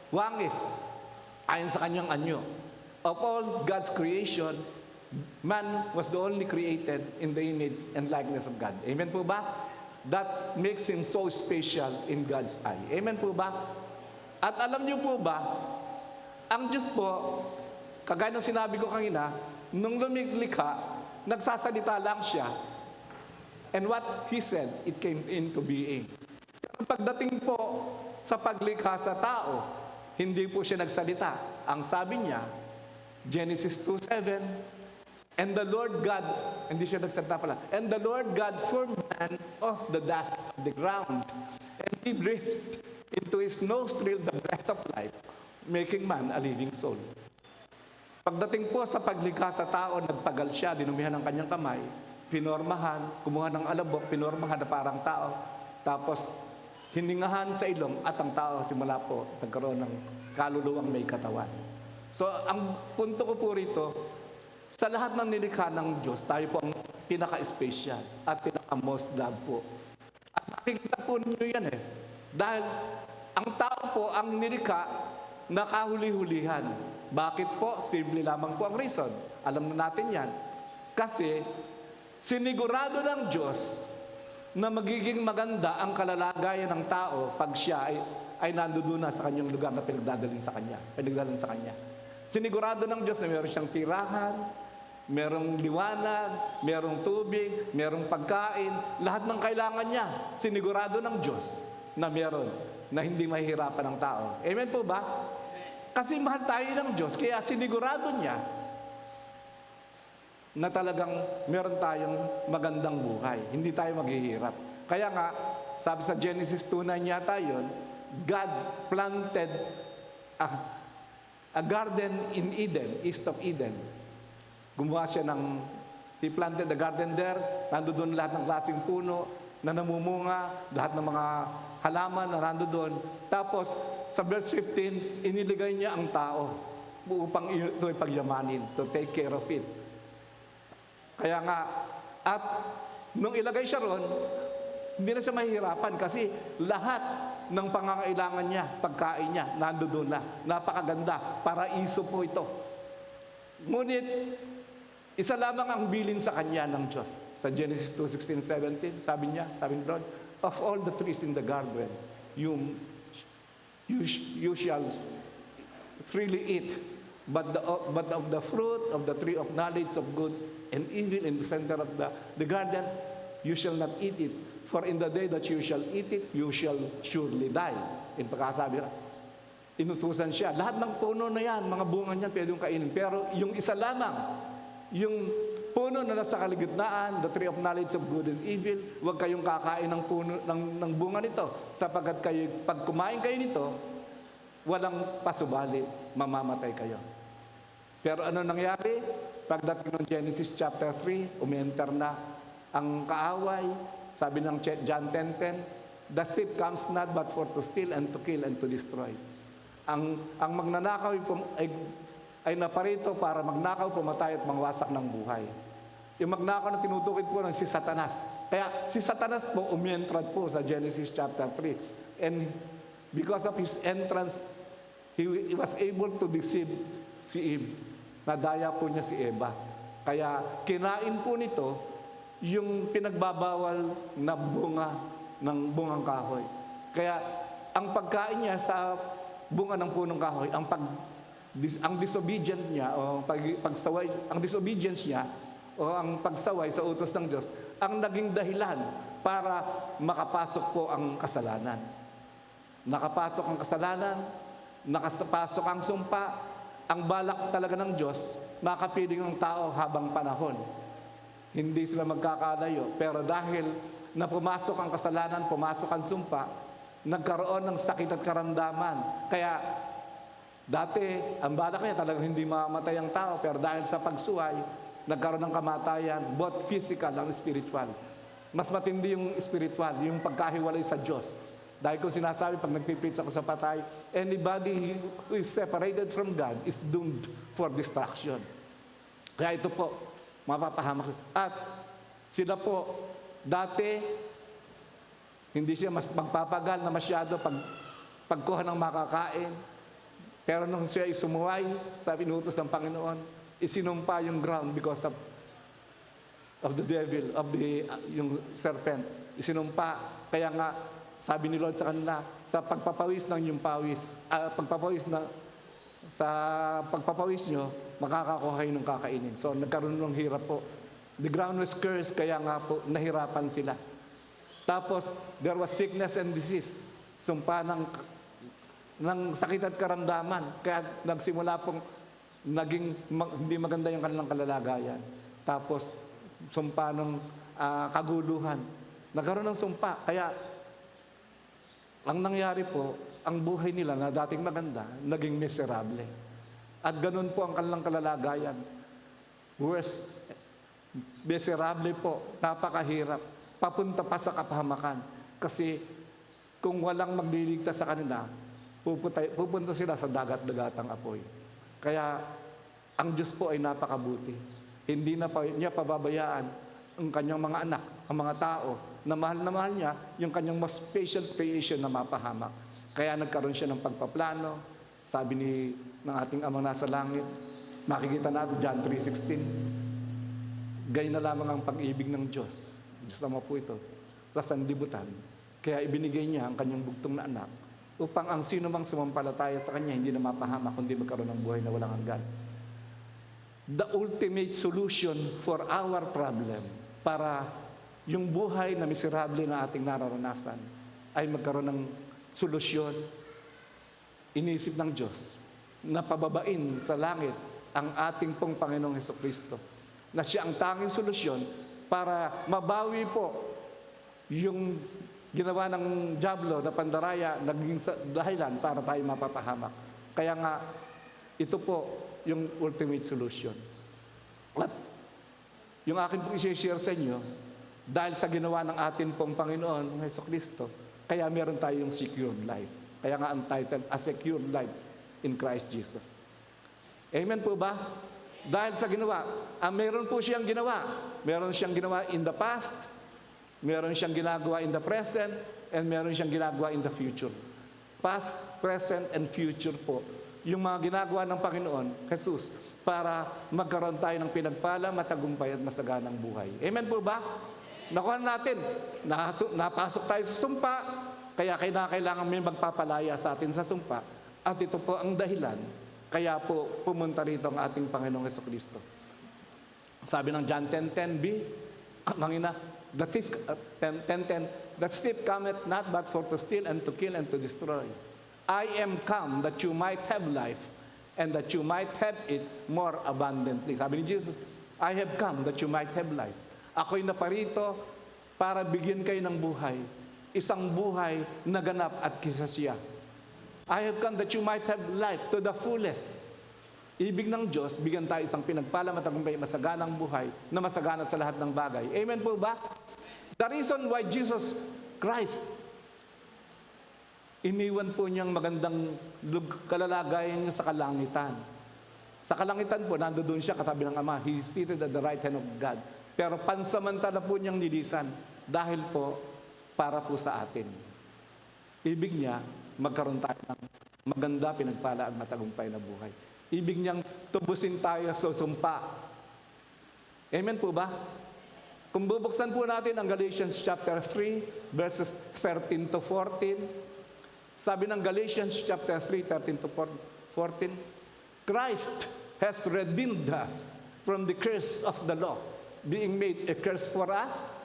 wangis, ayon sa kanyang anyo. Of all God's creation, man was the only created in the image and likeness of God. Amen po ba? That makes him so special in God's eye. Amen po ba? At alam niyo po ba, ang Diyos po, kagaya ng sinabi ko kanina, nung lumikha, nagsasalita lang siya. And what He said, it came into being. Pero pagdating po sa paglikha sa tao, hindi po siya nagsalita. Ang sabi niya, Genesis 2:7, and the Lord God, hindi siya nagsalita pala, and the Lord God formed man of the dust of the ground, and He breathed into his nostril the breath of life, making man a living soul. Pagdating po sa paglikha sa tao, nagpagal siya, dinumihan ng kanyang kamay, pinormahan, kumuha ng alabok, pinormahan na parang tao, tapos hiningahan sa ilong at ang tao simula po nagkaroon ng kaluluwang may katawan. So ang punto ko po rito, sa lahat ng nilikha ng Diyos, tayo po ang pinaka-special at pinaka-most love po. At nakikita po ninyo yan dahil ang tao po ang nilikha na kahuli-hulihan. Bakit po? Simple lamang po ang reason. Alam na natin yan. Kasi sinigurado ng Diyos na magiging maganda ang kalalagayan ng tao pag siya ay nandoon na sa kanyang lugar na pinagdadalhin sa Kanya. Sinigurado ng Diyos na meron siyang tirahan, merong liwanag, merong tubig, merong pagkain, lahat ng kailangan niya. Sinigurado ng Diyos na meron, na hindi mahihirapan ng tao. Amen po ba? Kasi mahal tayo ng Diyos, kaya sinigurado niya na talagang meron tayong magandang buhay. Hindi tayo maghihirap. Kaya nga, sabi sa Genesis 2:9 yata yun, God planted a garden in Eden, east of Eden. Gumawa siya he planted a garden there, nandoon lahat ng klaseng puno na namumunga, lahat ng mga halaman na nandoon. Tapos, sa verse 15, iniligay niya ang tao upang ito pagyamanin, to take care of it. Kaya nga, at nung ilagay siya ron, hindi na siya mahihirapan kasi lahat ng pangangailangan niya, pagkain niya, nandoon na. Napakaganda, paraiso po ito. Ngunit, isa lamang ang bilin sa kanya ng Diyos. Sa Genesis 2:16-17, sabi niya, Lord, of all the trees in the garden, you shall freely eat, but of the fruit of the tree of knowledge of good and evil in the center of the garden, you shall not eat it. For in the day that you shall eat it, you shall surely die. In pagkasabi na, inutusan siya. Lahat ng puno na yan, mga bunga niyan, pwede yung kainin. Pero yung isa lamang, yung puno na nasa kaligitnaan, the tree of knowledge of good and evil, huwag kayong kakain ng puno ng bunga nito, sapagkat kayo, pag kumain kayo nito, walang pasubali, mamamatay kayo. Pero ano nangyari? Pagdating ng Genesis chapter 3, umenter na ang kaaway. Sabi ng John 10:10, the thief comes not but for to steal and to kill and to destroy. Ang magnanakaw ay naparito para magnakaw, pumatay at mangwasak ng buhay. Yung magnakaw na tinutukid po ng si Satanas. Kaya si Satanas po umientrad po sa Genesis chapter 3. And because of his entrance, he was able to deceive si Eve. Nadaya po niya si Eva. Kaya kinain po nito yung pinagbabawal na bunga ng bungang kahoy. Kaya ang pagkain niya sa bunga ng punong kahoy, ang disobedient niya o pagsaway, ang disobedience niya o ang pagsaway sa utos ng Diyos, ang naging dahilan para makapasok po ang kasalanan. Nakapasok ang kasalanan, nakapasok ang sumpa, ang balak talaga ng Diyos, makapiling ang tao habang panahon. Hindi sila magkakalayo. Pero dahil na pumasok ang kasalanan, pumasok ang sumpa, nagkaroon ng sakit at karamdaman. Kaya dati, ang balak niya talagang hindi mamamatay ang tao. Pero dahil sa pagsuway, nagkaroon ng kamatayan, both physical and spiritual. Mas matindi yung spiritual, yung pagkahiwalay sa Diyos. Dahil kung sinasabi, pag nagpipreach ako sa patay, anybody who is separated from God is doomed for destruction. Kaya ito po, mapapahamak. At sila po, dati, hindi siya mas magpapagal na masyado pagkuha ng makakain. Pero nung siya sumuway sa inutos ng Panginoon, isinumpa yung ground because of the devil, yung serpent. Isinumpa. Kaya nga, sabi ni Lord sa kanila, sa pagpapawis ng yung pawis, sa pagpapawis nyo, makakakuha kayo ng kakainin. So, nagkaroon ng hirap po. The ground was cursed, kaya nga po, nahirapan sila. Tapos, there was sickness and disease. Sumpa ng sakit at karamdaman. Kaya nagsimula pong naging hindi maganda yung kanilang kalalagayan. Tapos, sumpa ng kaguluhan. Nagkaroon ng sumpa. Kaya, ang nangyari po, ang buhay nila na dating maganda, naging miserable. At ganun po ang kanilang kalalagayan. Worse, miserable po, napakahirap, papunta pa sa kapahamakan. Kasi kung walang magliligtas sa kanila, pupunta sila sa dagat-dagatang apoy. Kaya ang Diyos po ay napakabuti. Hindi na niya pababayaan ang kanyang mga anak, ang mga tao, na mahal niya yung kanyang most special creation na mapahamak. Kaya nagkaroon siya ng pagpaplano. Sabi ng ating Amang nasa langit, makikita natin John 3:16, gayon na lamang ang pag-ibig ng Diyos. Diyos Ama po ito, sa sanlibutan. Kaya ibinigay niya ang kanyang bugtong na anak upang ang sino mang sumampalataya sa kanya hindi na mapahamak kundi magkaroon ng buhay na walang hanggan. The ultimate solution for our problem, para yung buhay na miserable na ating nararanasan ay magkaroon ng solusyon. Inisip ng Diyos na pababain sa langit ang ating pong Panginoong Hesukristo na siya ang tanging solusyon para mabawi po yung ginawa ng Diablo na pandaraya, naging dahilan para tayo mapapahamak. Kaya nga, ito po yung ultimate solution. At yung akin pong i-share sa inyo, dahil sa ginawa ng atin pong Panginoon, Jesucristo, kaya meron tayong secured life. Kaya nga ang title, A Secured Life in Christ Jesus. Amen po ba? Dahil sa ginawa, meron po siyang ginawa. Meron siyang ginawa in the past, meron siyang ginagawa in the present, and meron siyang ginagawa in the future. Past, present, and future po. Yung mga ginagawa ng Panginoon, Jesus, para magkaroon tayo ng pinagpala, matagumpay at masaganang buhay. Amen po ba? Nakuha natin, napasok tayo sa sumpa, kaya kailangan may magpapalaya sa atin sa sumpa. At ito po ang dahilan, kaya po pumunta rito ang ating Panginoong Jesucristo. Sabi ng John 10:10b, Mangina, the thief, 10:10, the thief cometh not but for to steal and to kill and to destroy. I am come that you might have life and that you might have it more abundantly. Sabi ni Jesus, I have come that you might have life. Ako'y naparito para bigyan kayo ng buhay. Isang buhay na ganap at kisasya. I have come that you might have life to the fullest. Ibig ng Diyos, bigyan tayo isang pinagpala, matagumpay, masaganang buhay na masagana sa lahat ng bagay. Amen po ba? The reason why Jesus Christ, iniwan po niyang magandang kalalagayan niya sa kalangitan. Sa kalangitan po, nandoon siya katabi ng Ama. He is seated at the right hand of God. Pero pansamantala po niyang nilisan dahil po para po sa atin. Ibig niya, magkaroon tayo ng maganda, pinagpala at matagumpay na buhay. Ibig niyang tubusin tayo sa sumpa. Amen po ba? Kung bubuksan po natin ang Galatians chapter 3, verses 13 to 14, sabi ng Galatians chapter 3, 13 to 14, Christ has redeemed us from the curse of the law, being made a curse for us,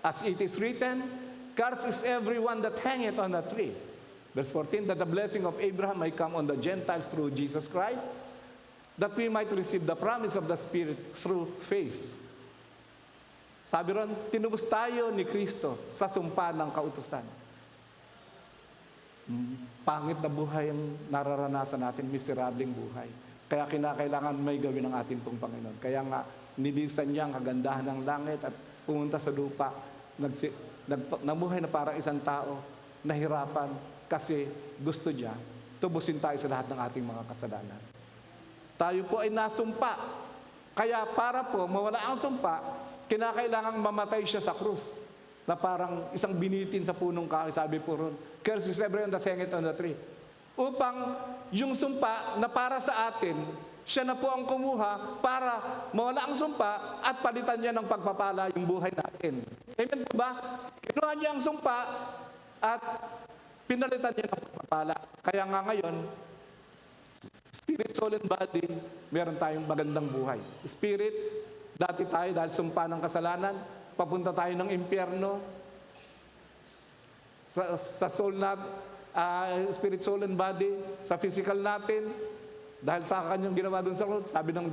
as it is written, cursed is everyone that hangeth on a tree. Verse 14, that the blessing of Abraham may come on the Gentiles through Jesus Christ, that we might receive the promise of the Spirit through faith. Sabi ron, tinubos tayo ni Kristo sa sumpa ng kautusan. Pangit na buhay ang nararanasan natin, miserableng buhay. Kaya kinakailangan may gawin ng ating pong Panginoon. Kaya nga, nilisan niya ang kagandahan ng langit at pumunta sa lupa. Namuhay na parang isang tao, nahirapan, kasi gusto niya, tubusin tayo sa lahat ng ating mga kasalanan. Tayo po ay nasumpa. Kaya para po mawala ang sumpa, kinakailangang mamatay siya sa krus. Na parang isang binitin sa punong kahoy, sabi po ron, curse is everyone that hangeth on the tree. Upang yung sumpa na para sa atin, siya na po ang kumuha para mawala ang sumpa at palitan niya ng pagpapala yung buhay natin. Amen po ba? Kinuha niya ang sumpa at pinalitan niya ng pagpapala. Kaya nga ngayon, spirit, soul, and body, meron tayong magandang buhay. Spirit, dati tayo dahil sumpa ng kasalanan, papunta tayo ng impyerno. Sa soul natin, spirit, soul, and body, sa physical natin, dahil sa kanyang ginawa dun sa cross, sabi ng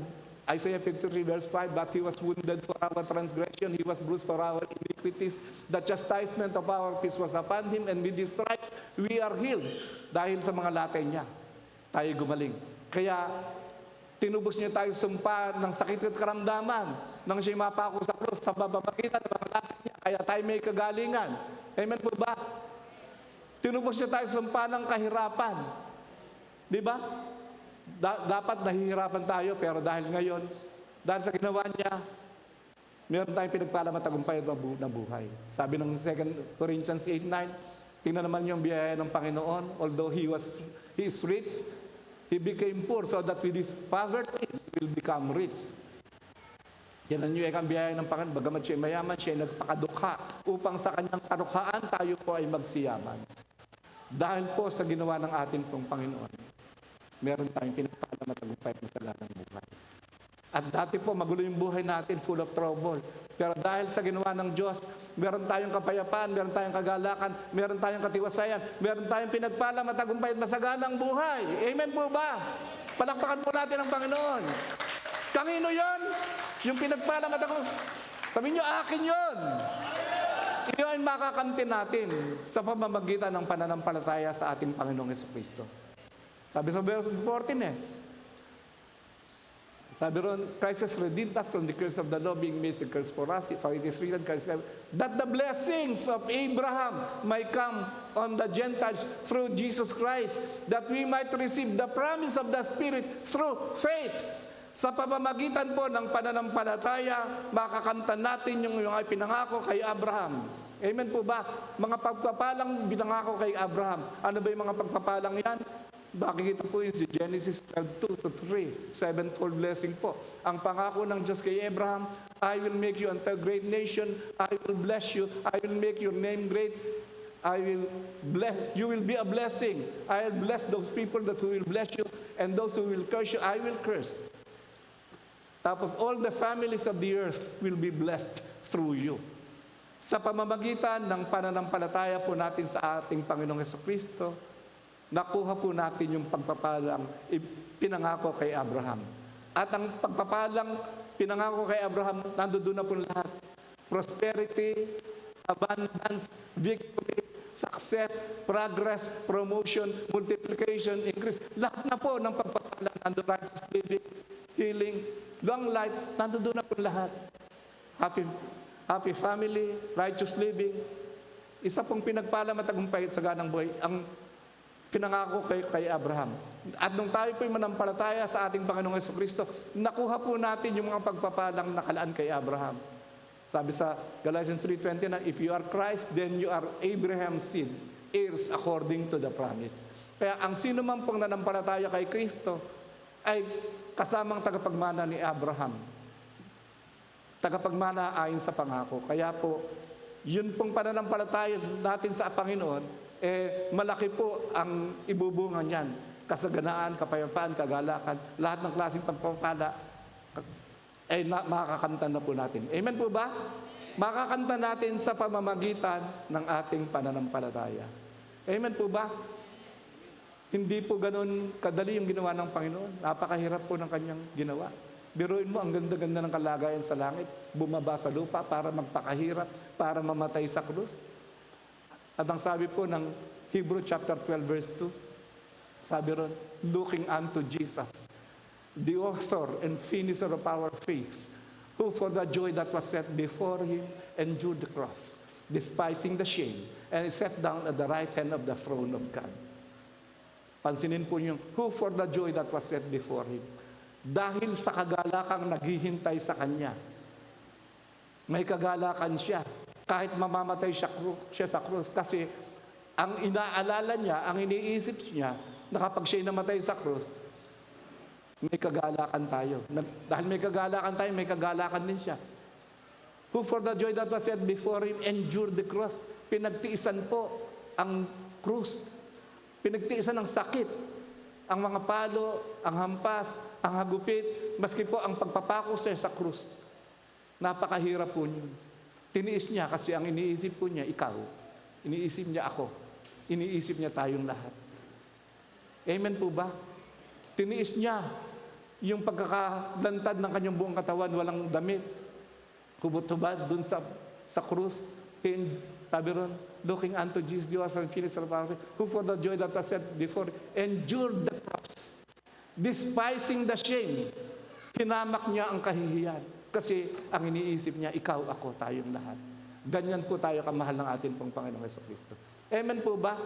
Isaiah 53 verse 5, but He was wounded for our transgression, He was bruised for our iniquities, the chastisement of our peace was upon Him, and with His stripes we are healed. Dahil sa mga latay niya, tayo gumaling. Kaya, tinubos niya tayo sumpa ng sakit at karamdaman nang siya mapako sa krus sa babamagitan ng mga latay niya, kaya tayo may kagalingan. Amen po ba? Tinubos niya tayo sumpa ng kahirapan. Di ba? Dapat nahihirapan tayo, pero dahil ngayon, dahil sa ginawa niya, meron tayong pinagpala matagumpay na buhay. Sabi ng 2 Corinthians 8:9, tingnan naman yung biyaya ng Panginoon, although He is rich, He became poor so that with His poverty, He will become rich. Yan ang biyaya ng Panginoon, bagamat siya mayaman, siya nagpakadukha, upang sa kanyang kadukhaan, tayo po ay magsiyaman. Dahil po sa ginawa ng ating pong Panginoon, meron tayong pinagpala matagumpay at masaganang buhay. At dati po, magulo yung buhay natin, full of trouble. Pero dahil sa ginawa ng Diyos, meron tayong kapayapaan, meron tayong kagalakan, meron tayong katiwasayan, meron tayong pinagpala matagumpay at masaganang buhay. Amen po ba? Palakpakan po natin ang Panginoon. Kanino yon? Yung pinagpala mata ko. Sabi nyo, akin yon. Iyon makakamtin natin sa pamamagitan ng pananampalataya sa ating Panginoong Jesucristo. Sabi sa verse 14 Sabi ron, Christ has redeemed us from the curse of the law, being made the curse for us. For it is written, Christ said, that the blessings of Abraham might come on the Gentiles through Jesus Christ, that we might receive the promise of the Spirit through faith. Sa pamamagitan po ng pananampalataya, makakamtan natin yung ay pinangako kay Abraham. Amen po ba? Mga pagpapalang binangako kay Abraham. Ano ba yung mga pagpapalang yan? Makikita po yun si Genesis 12:2-3, sevenfold blessing po. Ang pangako ng Diyos kay Abraham, I will make you unto a great nation, I will bless you, I will make your name great, you will be a blessing. I will bless those people that who will bless you, and those who will curse you, I will curse. Tapos all the families of the earth will be blessed through you. Sa pamamagitan ng pananampalataya po natin sa ating Panginoong Jesucristo, nakuha po natin yung pagpapalang pinangako kay Abraham. At ang pagpapalang pinangako kay Abraham, nandoon na po lahat. Prosperity, abundance, victory, success, progress, promotion, multiplication, increase. Lahat na po ng pagpapalang nandoon, righteous living, healing, long life, nandoon na po lahat. Happy family, righteous living. Isa pong pinagpala matagumpay sa ganang buhay, ang pinangako kay Abraham. At nung tayo po'y manampalataya sa ating Panginoong Jesucristo, nakuha po natin yung mga pagpapalang nakalaan kay Abraham. Sabi sa Galatians 3:20 na, if you are Christ, then you are Abraham's seed, heirs according to the promise. Kaya ang sino man pong nanampalataya kay Kristo ay kasamang tagapagmana ni Abraham. Tagapagmana ayon sa pangako. Kaya po, yun pong pananampalataya natin sa Panginoon, malaki po ang ibubunga niyan. Kasaganaan, kapayapaan, kagalakan, lahat ng klaseng pagpapala, makakanta na po natin. Amen po ba? Makakanta natin sa pamamagitan ng ating pananampalataya. Amen po ba? Hindi po ganun kadali yung ginawa ng Panginoon. Napakahirap po ng kanyang ginawa. Biruin mo, ang ganda-ganda ng kalagayan sa langit. Bumaba sa lupa para magpakahirap, para mamatay sa krus. At ang sabi po ng Hebrew chapter 12 verse 2, sabi ron, looking unto Jesus, the author and finisher of our faith, who for the joy that was set before him endured the cross, despising the shame, and sat down at the right hand of the throne of God. Pansinin po niyo, who for the joy that was set before him. Dahil sa kagalakang naghihintay sa kanya, may kagalakan siya. Kahit mamamatay siya sa krus. Kasi ang inaalala niya, ang iniisip niya, na kapag siya'y namatay sa krus, may kagalakan tayo. Dahil may kagalakan tayo, may kagalakan din siya. Who for the joy that was set before him endured the cross. Pinagtiisan po ang krus. Pinagtiisan ang sakit. Ang mga palo, ang hampas, ang hagupit, maski po ang pagpapako sa krus. Napakahirap po niyo. Tiniis niya kasi ang iniisip po niya, ikaw. Iniisip niya ako. Iniisip niya tayong lahat. Amen po ba? Tiniis niya yung pagkakalantad ng kanyang buong katawan, walang damit. Hubot-hubad dun sa krus. And sabi ron, looking unto Jesus, the author and finisher of our faith, who for the joy that was set before, endured the cross, despising the shame. Hinamak niya ang kahihiyan. Kasi ang iniisip niya, ikaw, ako, tayong lahat. Ganyan po tayo kamahal ng ating pong Panginoong Jesucristo. Amen po ba?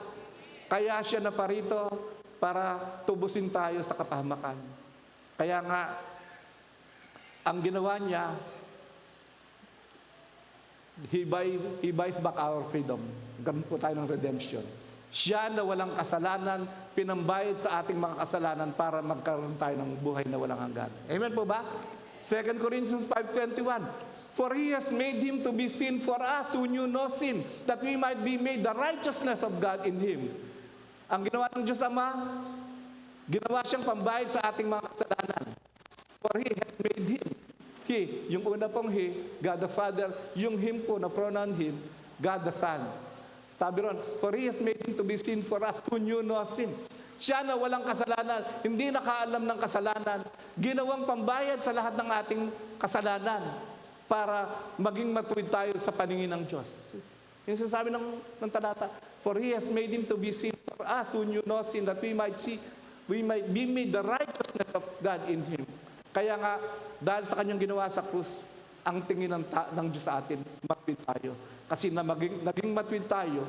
Kaya siya na parito para tubusin tayo sa kapahamakan. Kaya nga, ang ginawa niya, He buys back our freedom. Ganun po tayo ng redemption. Siya na walang kasalanan, pinambayad sa ating mga kasalanan para magkaroon tayo ng buhay na walang hanggan. Amen po ba? 2 Corinthians 5:21, for He has made Him to be sin for us who knew no sin, that we might be made the righteousness of God in Him. Ang ginawa ng Diyos Ama, ginawa siyang pambayad sa ating mga kasalanan. For He has made Him. He, yung una pong He, God the Father, yung Him po na pronoun Him, God the Son. Sabi ron, for He has made Him to be sin for us who knew no sin. Siya na walang kasalanan, hindi nakaalam ng kasalanan, ginawang pambayad sa lahat ng ating kasalanan para maging matuwid tayo sa paningin ng Diyos. Yung sinasabi ng talata, for He has made Him to be sin for us who knew no sin, that we might be made the righteousness of God in Him. Kaya nga, dahil sa Kanyang ginawa sa krus, ang tingin ng Diyos sa atin, matuwid tayo. Kasi naging matuwid tayo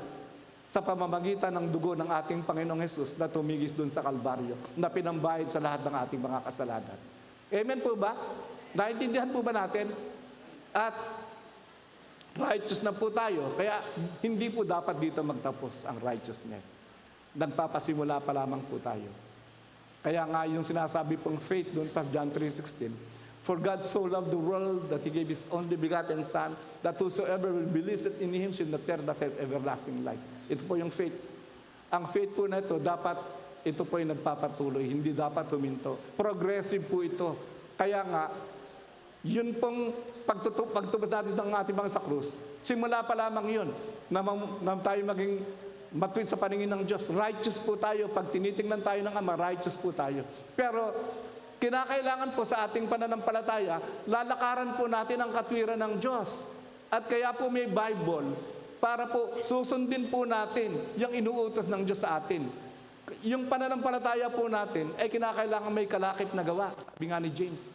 sa pamamagitan ng dugo ng ating Panginoong Hesus na tumigis doon sa Kalbaryo, na pinambayad sa lahat ng ating mga kasalanan. Amen po ba? Naintindihan po ba natin? At righteous na po tayo, kaya hindi po dapat dito magtapos ang righteousness. Nagpapasimula pa lamang po tayo. Kaya nga yung sinasabi pong faith doon pa John 3:16, for God so loved the world that He gave His only begotten Son, that whosoever will believe in Him should not perish but have everlasting life. Ito po yung faith. Ang faith po na ito, ito po yung nagpapatuloy, hindi dapat huminto. Progressive po ito. Kaya nga, yun pong pagtubos natin ng ating mga sa krus, simula pa lamang yun, na tayo maging matuwid sa paningin ng Diyos. Righteous po tayo. Pag tinitingnan tayo ng Ama, righteous po tayo. Pero, kinakailangan po sa ating pananampalataya, lalakaran po natin ang katwiran ng Diyos. At kaya po may Bible, para po susundin po natin yung inuutos ng Diyos sa atin. Yung pananampalataya po natin ay kinakailangan may kalakip na gawa. Sabi nga ni James,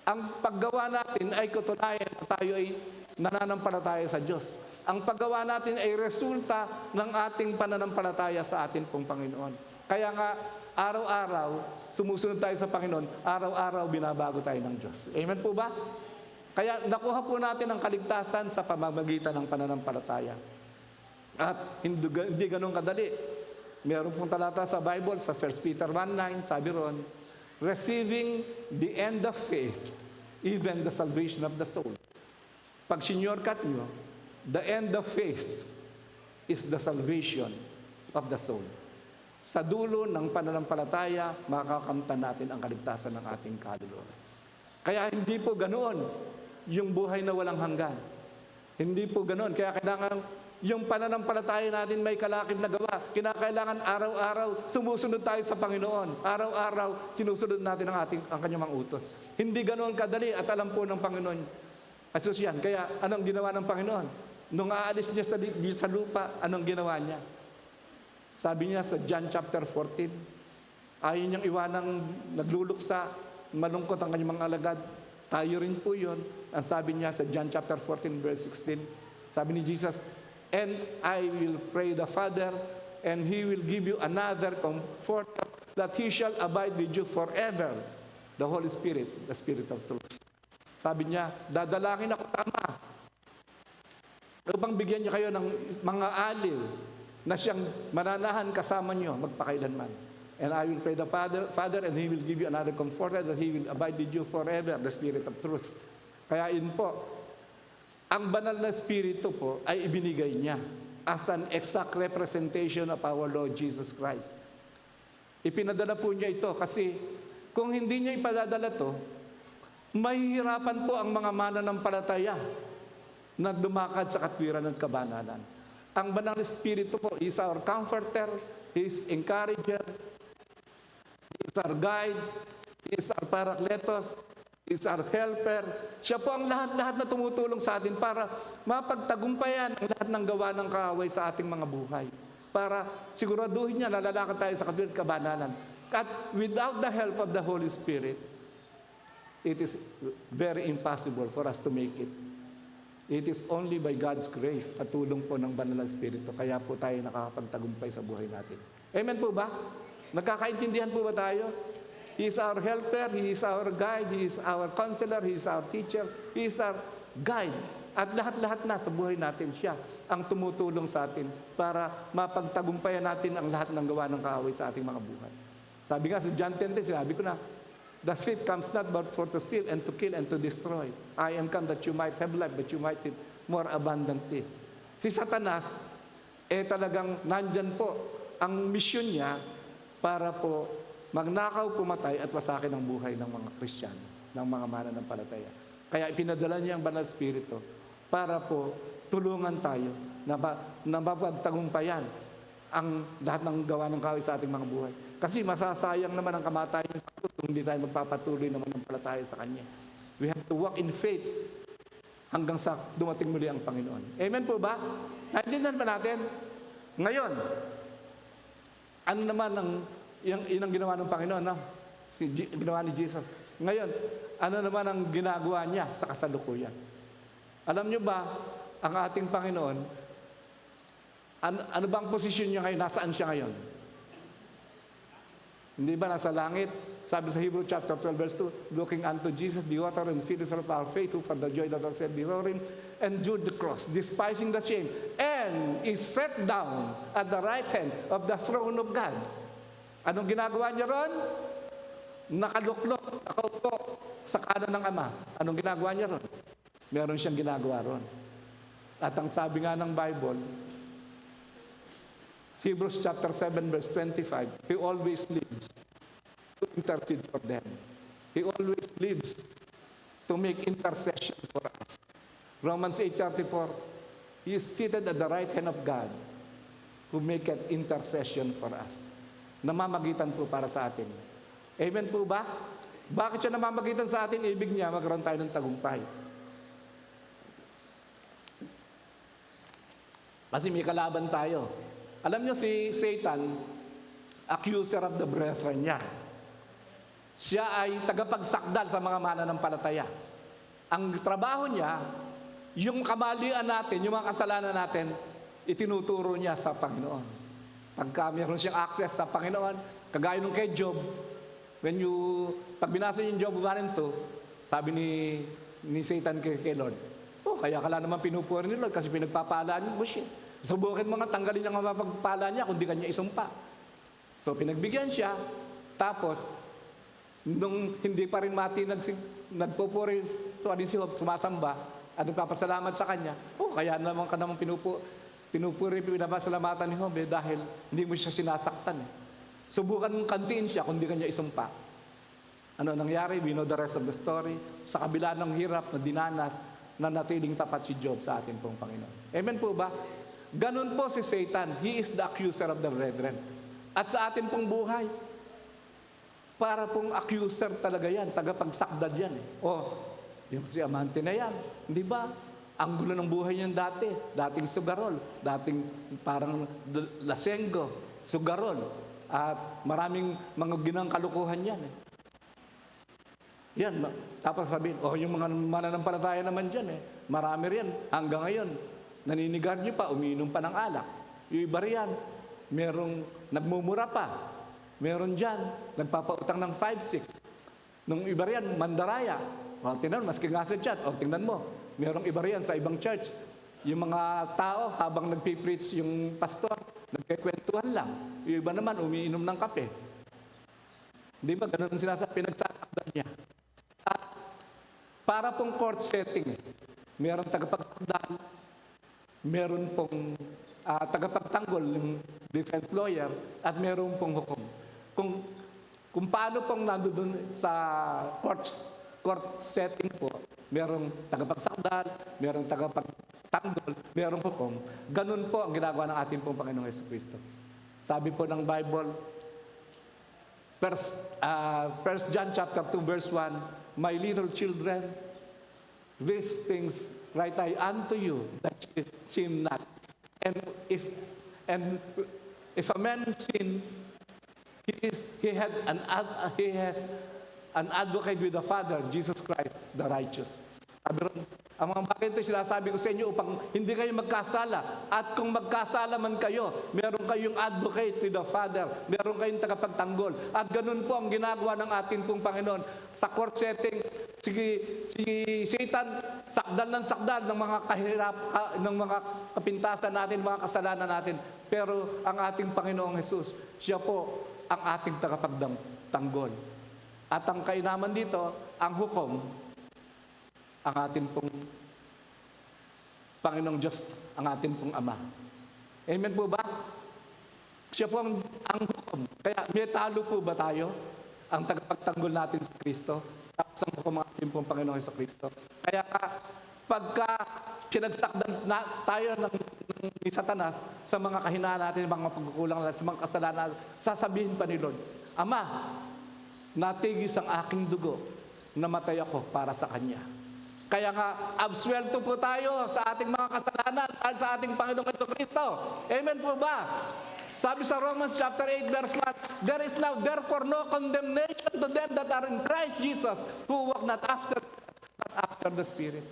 ang paggawa natin ay katunayan na tayo ay nananampalataya sa Diyos. Ang paggawa natin ay resulta ng ating pananampalataya sa atin pong Panginoon. Kaya nga, araw-araw, sumusunod tayo sa Panginoon, araw-araw binabago tayo ng Diyos. Amen po ba? Kaya nakuha po natin ang kaligtasan sa pamamagitan ng pananampalataya. At hindi ganun kadali. Meron pong talata sa Bible, sa 1 Peter 1:9, sabi ron, receiving the end of faith, even the salvation of the soul. Pag sinyorkat nyo, the end of faith is the salvation of the soul. Sa dulo ng pananampalataya, makakamtan natin ang kaligtasan ng ating kaluluwa. Kaya hindi po ganoon yung buhay na walang hanggan. Hindi po ganoon. Kaya kailangan yung pananampalataya natin may kalakip na gawa. Kinakailangan araw-araw sumusunod tayo sa Panginoon. Araw-araw sinusunod natin ang kanyang mga utos. Hindi ganoon kadali at alam po ng Panginoon. Asus yan. Kaya anong ginawa ng Panginoon? Nung aalis niya sa lupa, anong ginawa niya? Sabi niya sa John chapter 14, ayaw niyang iwanang nagluluksa, malungkot ang kanyang mga alagad. Tayo rin po yun. Ang sabi niya sa John chapter 14 verse 16, sabi ni Jesus, and I will pray the Father, and He will give you another comforter, that He shall abide with you forever, the Holy Spirit, the Spirit of truth. Sabi niya, dadalangin ako sa Ama upang bigyan niya kayo ng mga aliw na siyang mananahan kasama niyo magpakailanman. And I will pray the Father, and He will give you another comforter, that He will abide with you forever, the Spirit of truth. Kaya yun po, ang banal na Espiritu po ay ibinigay niya as an exact representation of our Lord Jesus Christ. Ipinadala po niya ito kasi kung hindi niya ipadadala to, mahihirapan po ang mga mananampalataya na dumakad sa katwiran at kabanalan. Ang banal na Espiritu po is our comforter, He is encourager, He is our guide, He is our parakletos, He is our helper. Siya po ang lahat-lahat na tumutulong sa atin para mapagtagumpayan ang lahat ng gawa ng kaaway sa ating mga buhay. Para siguraduhin niya na lalakad tayo sa katwiran at kabanalan. At without the help of the Holy Spirit, it is very impossible for us to make it. It is only by God's grace at tulong po ng Banal na Espiritu. Kaya po tayo nakakapagtagumpay sa buhay natin. Amen po ba? Nagkakaintindihan po ba tayo? He is our helper, He is our guide, He is our counselor, He is our teacher, He is our guide. At lahat-lahat na sa buhay natin, siya ang tumutulong sa atin para mapagtagumpayan natin ang lahat ng gawa ng kaaway sa ating mga buhay. Sabi nga sa John 10:10, sinabi ko na, the thief comes not but for to steal and to kill and to destroy. I am come that you might have life, that you might have more abundantly. Si Satanas, talagang nandyan po ang misyon niya para po magnakaw, pumatay at wasakin ang buhay ng mga Kristiyano, ng mga mananampalataya. Kaya ipinadala niya ang Banal na Espiritu para po tulungan tayo na mapagtagumpayan ang lahat ng gawa ng kaaway sa ating mga buhay. Kasi masasayang naman ang kamatayan sa krus bastos kung hindi tayo magpapatuloy na manampalataya sa Kanya. We have to walk in faith hanggang sa dumating muli ang Panginoon. Amen po ba? Naintindihan ba natin? Ngayon, ano naman ang ang ginawa ng Panginoon, no? Ginawa ni Jesus. Ngayon, ano naman ang ginagawa niya sa kasalukuyan? Alam niyo ba, ang ating Panginoon, ano ba ang posisyon niya ngayon? Nasaan siya ngayon? Hindi ba nasa langit? Sabi sa Hebrew chapter 12 verse 2, looking unto Jesus, the author and finisher of our faith, who for the joy that was set before him, endured the cross, despising the shame, and is set down at the right hand of the throne of God. Anong ginagawa niya ron? Nakaluklok, nakaupo sa kanan ng Ama. Anong ginagawa niya ron? Meron siyang ginagawa ron. At ang sabi nga ng Bible, Hebrews chapter 7 verse 25, He always lives to intercede for them. He always lives to make intercession for us. Romans 8:34, He is seated at the right hand of God who maketh intercession for us. Namamagitan po para sa atin. Amen po ba? Bakit siya namamagitan sa atin? Ibig niya, magkaroon tayo ng tagumpay. Kasi may kalaban tayo. Alam niyo si Satan, accuser of the brethren niya. Siya ay tagapagsakdal sa mga mananampalataya. Ang trabaho niya, yung kamalian natin, yung mga kasalanan natin, itinuturo niya sa Panginoon. Pagka mayroon siyang access sa Panginoon, kagaya nung kay Job, pag binasa yung Job 1 and 2, sabi ni Satan kay Lord, kaya ka lang naman pinupuri ni Lord kasi pinagpapalaan mo siya. Subukin mo nga tanggalin ang mapagpala niya kung di kanya isumpa. So pinagbigyan siya, tapos nung hindi pa rin nagpupuri, sumasamba, at nagpapasalamat sa kanya, kaya naman ka naman pinupuri, pinapasalamatan ni Job dahil hindi mo siya sinasaktan. Subukan mong kantiin siya kung di kanya isumpa. Ano nangyari? We know the rest of the story. Sa kabila ng hirap na dinanas, na natiling tapat si Job sa ating pong Panginoon. Amen po ba? Ganun po si Satan. He is the accuser of the brethren. At sa atin pong buhay, para pong accuser talaga yan, tagapagsakdal yan. Yung si Amante na yan, di ba? Ang gulo ng buhay niyan dating sugarol, dating parang lasenggo, sugarol, at maraming mga ginang kalukuhan yan. Yan, tapos sabihin, yung mga mananampalataya naman dyan marami rin, hanggang ngayon, naninigarilyo pa, umiinom pa ng alak. Yung iba riyan, merong nagmumura pa, meron dyan, nagpapautang ng 5-6. Nung iba riyan, mandaraya. Tingnan, maski nga sa chat, tingnan mo, merong iba riyan sa ibang church. Yung mga tao, habang nagpipreach yung pastor, nagkikwentuhan lang. Yung iba naman, umiinom ng kape. Di ba, ganun ang sinasabi, pinagsasakdan niya. At para pong court setting, meron tagapagsakdan, meron pong tagapagtanggol, yung defense lawyer, at meron pong hukom. Kung paano pong nandoon sa court setting po, merong tagapagsakdal, merong tagapagtanggol, merong hukom. Ganun po ang ginagawa ng ating pong Panginoong Jesucristo. Sabi po ng Bible, 1 John chapter 2 verse 1, My little children, these things write I unto you, that ye sin not. And if a man sin, he has an advocate with the Father, Jesus Christ, the righteous. Ang mga bagay ito, sinasabi ko sa inyo upang hindi kayo magkasala. At kung magkasala man kayo, meron kayong advocate with the Father, meron kayong tagapagtanggol. At ganun po ang ginagawa ng ating pong Panginoon. Sa court setting, si Satan, sakdal ng mga ng mga kapintasan natin, mga kasalanan natin. Pero ang ating Panginoong Jesus, siya po ang ating tagapagtanggol. At ang kainaman dito, ang hukom, ang ating pong Panginoong Diyos, ang ating pong Ama. Amen po ba? Siya po ang hukom. Kaya may talo po ba tayo? Ang tagapagtanggol natin sa Kristo, tapos ang hukom ang ating pong Panginoong sa Kristo. Kaya pagka pinagsakdan tayo ni Satanas sa mga kahinaan natin, mga pagkukulang natin, sa mga kasalanan, sasabihin pa ni Lord, Ama, natigis ang aking dugo, namatay ako para sa Kanya. Kaya nga, absuelto po tayo sa ating mga kasalanan at sa ating Panginoong Jesucristo. Amen po ba? Sabi sa Romans chapter 8 verse 1, there is now therefore no condemnation to them that are in Christ Jesus, who walk not after the Spirit.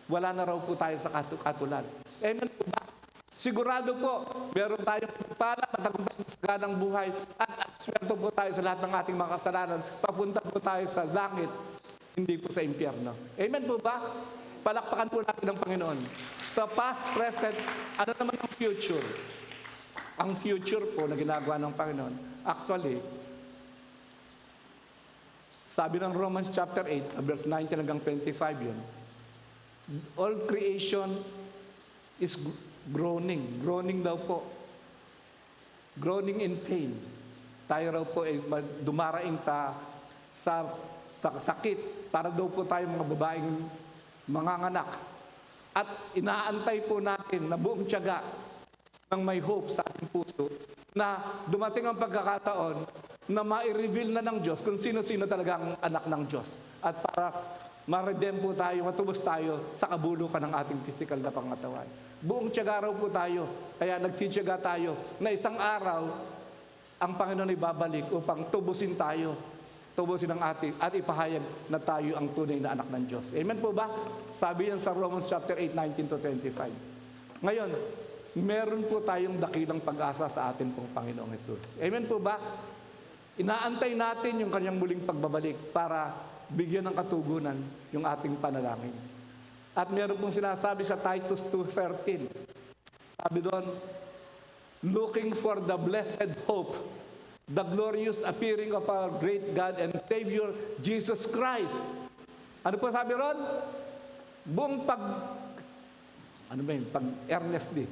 Wala na raw po tayo sa katulad. Amen po ba? Sigurado po, meron tayong pala, matagumpay sa ganang buhay, at absuelto po tayo sa lahat ng ating mga kasalanan. Papunta po tayo sa langit, hindi po sa impyerno. Amen po ba? Palakpakan po natin ng Panginoon. So past, present, ano naman ang future? Ang future po na ginagawa ng Panginoon, actually, sabi ng Romans chapter 8, verse 19 hanggang 25 yun, all creation is groaning. Groaning daw po. Groaning in pain. Tayo raw po ay dumaraing sa sakit para daw po tayo mga babaeng manganganak. At inaantay po natin na buong tiyaga ng may hope sa ating puso na dumating ang pagkakataon na ma-reveal na ng Diyos kung sino-sino talaga ang anak ng Diyos. At para ma-redeem po tayo, matubos tayo sa kabulukan ng ating physical na pangatawan. Buong tiyaga raw po tayo, kaya nagtitiyaga tayo na isang araw ang Panginoon ay babalik upang tubusin tayo, tubusin ang ating at ipahayag na tayo ang tunay na anak ng Diyos. Amen po ba? Sabi yan sa Romans chapter 8, 19 to 25. Ngayon, meron po tayong dakilang pag-asa sa atin pong Panginoong Jesus. Amen po ba? Inaantay natin yung kanyang muling pagbabalik para bigyan ng katugunan yung ating panalangin. At meron pong sinasabi sa Titus 2:13. Sabi doon, looking for the blessed hope, the glorious appearing of our great God and Savior, Jesus Christ. Ano po sabi ron? Buong pag-earnestly,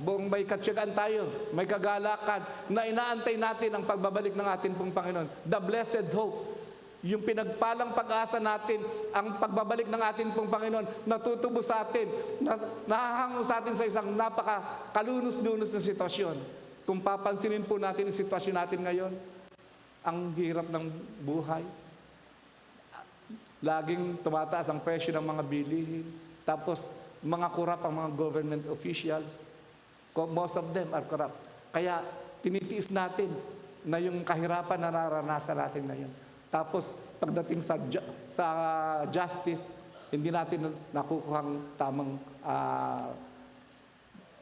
buong may katsyagaan tayo, may kagalakan, na inaantay natin ang pagbabalik ng ating pong Panginoon. The blessed hope. Yung pinagpalang pag-asa natin, ang pagbabalik ng ating pong Panginoon, natutubo sa atin, nahahango sa atin sa isang napaka-kalunos-lunos na sitwasyon. Kung papansinin po natin ang sitwasyon natin ngayon, ang hirap ng buhay. Laging tumataas ang presyo ng mga bilihin. Tapos, mga korap ang mga government officials. Most of them are corrupt. Kaya, tinitiis natin na yung kahirapan na naranasan natin ngayon. Tapos, pagdating sa justice, hindi natin nakukuhang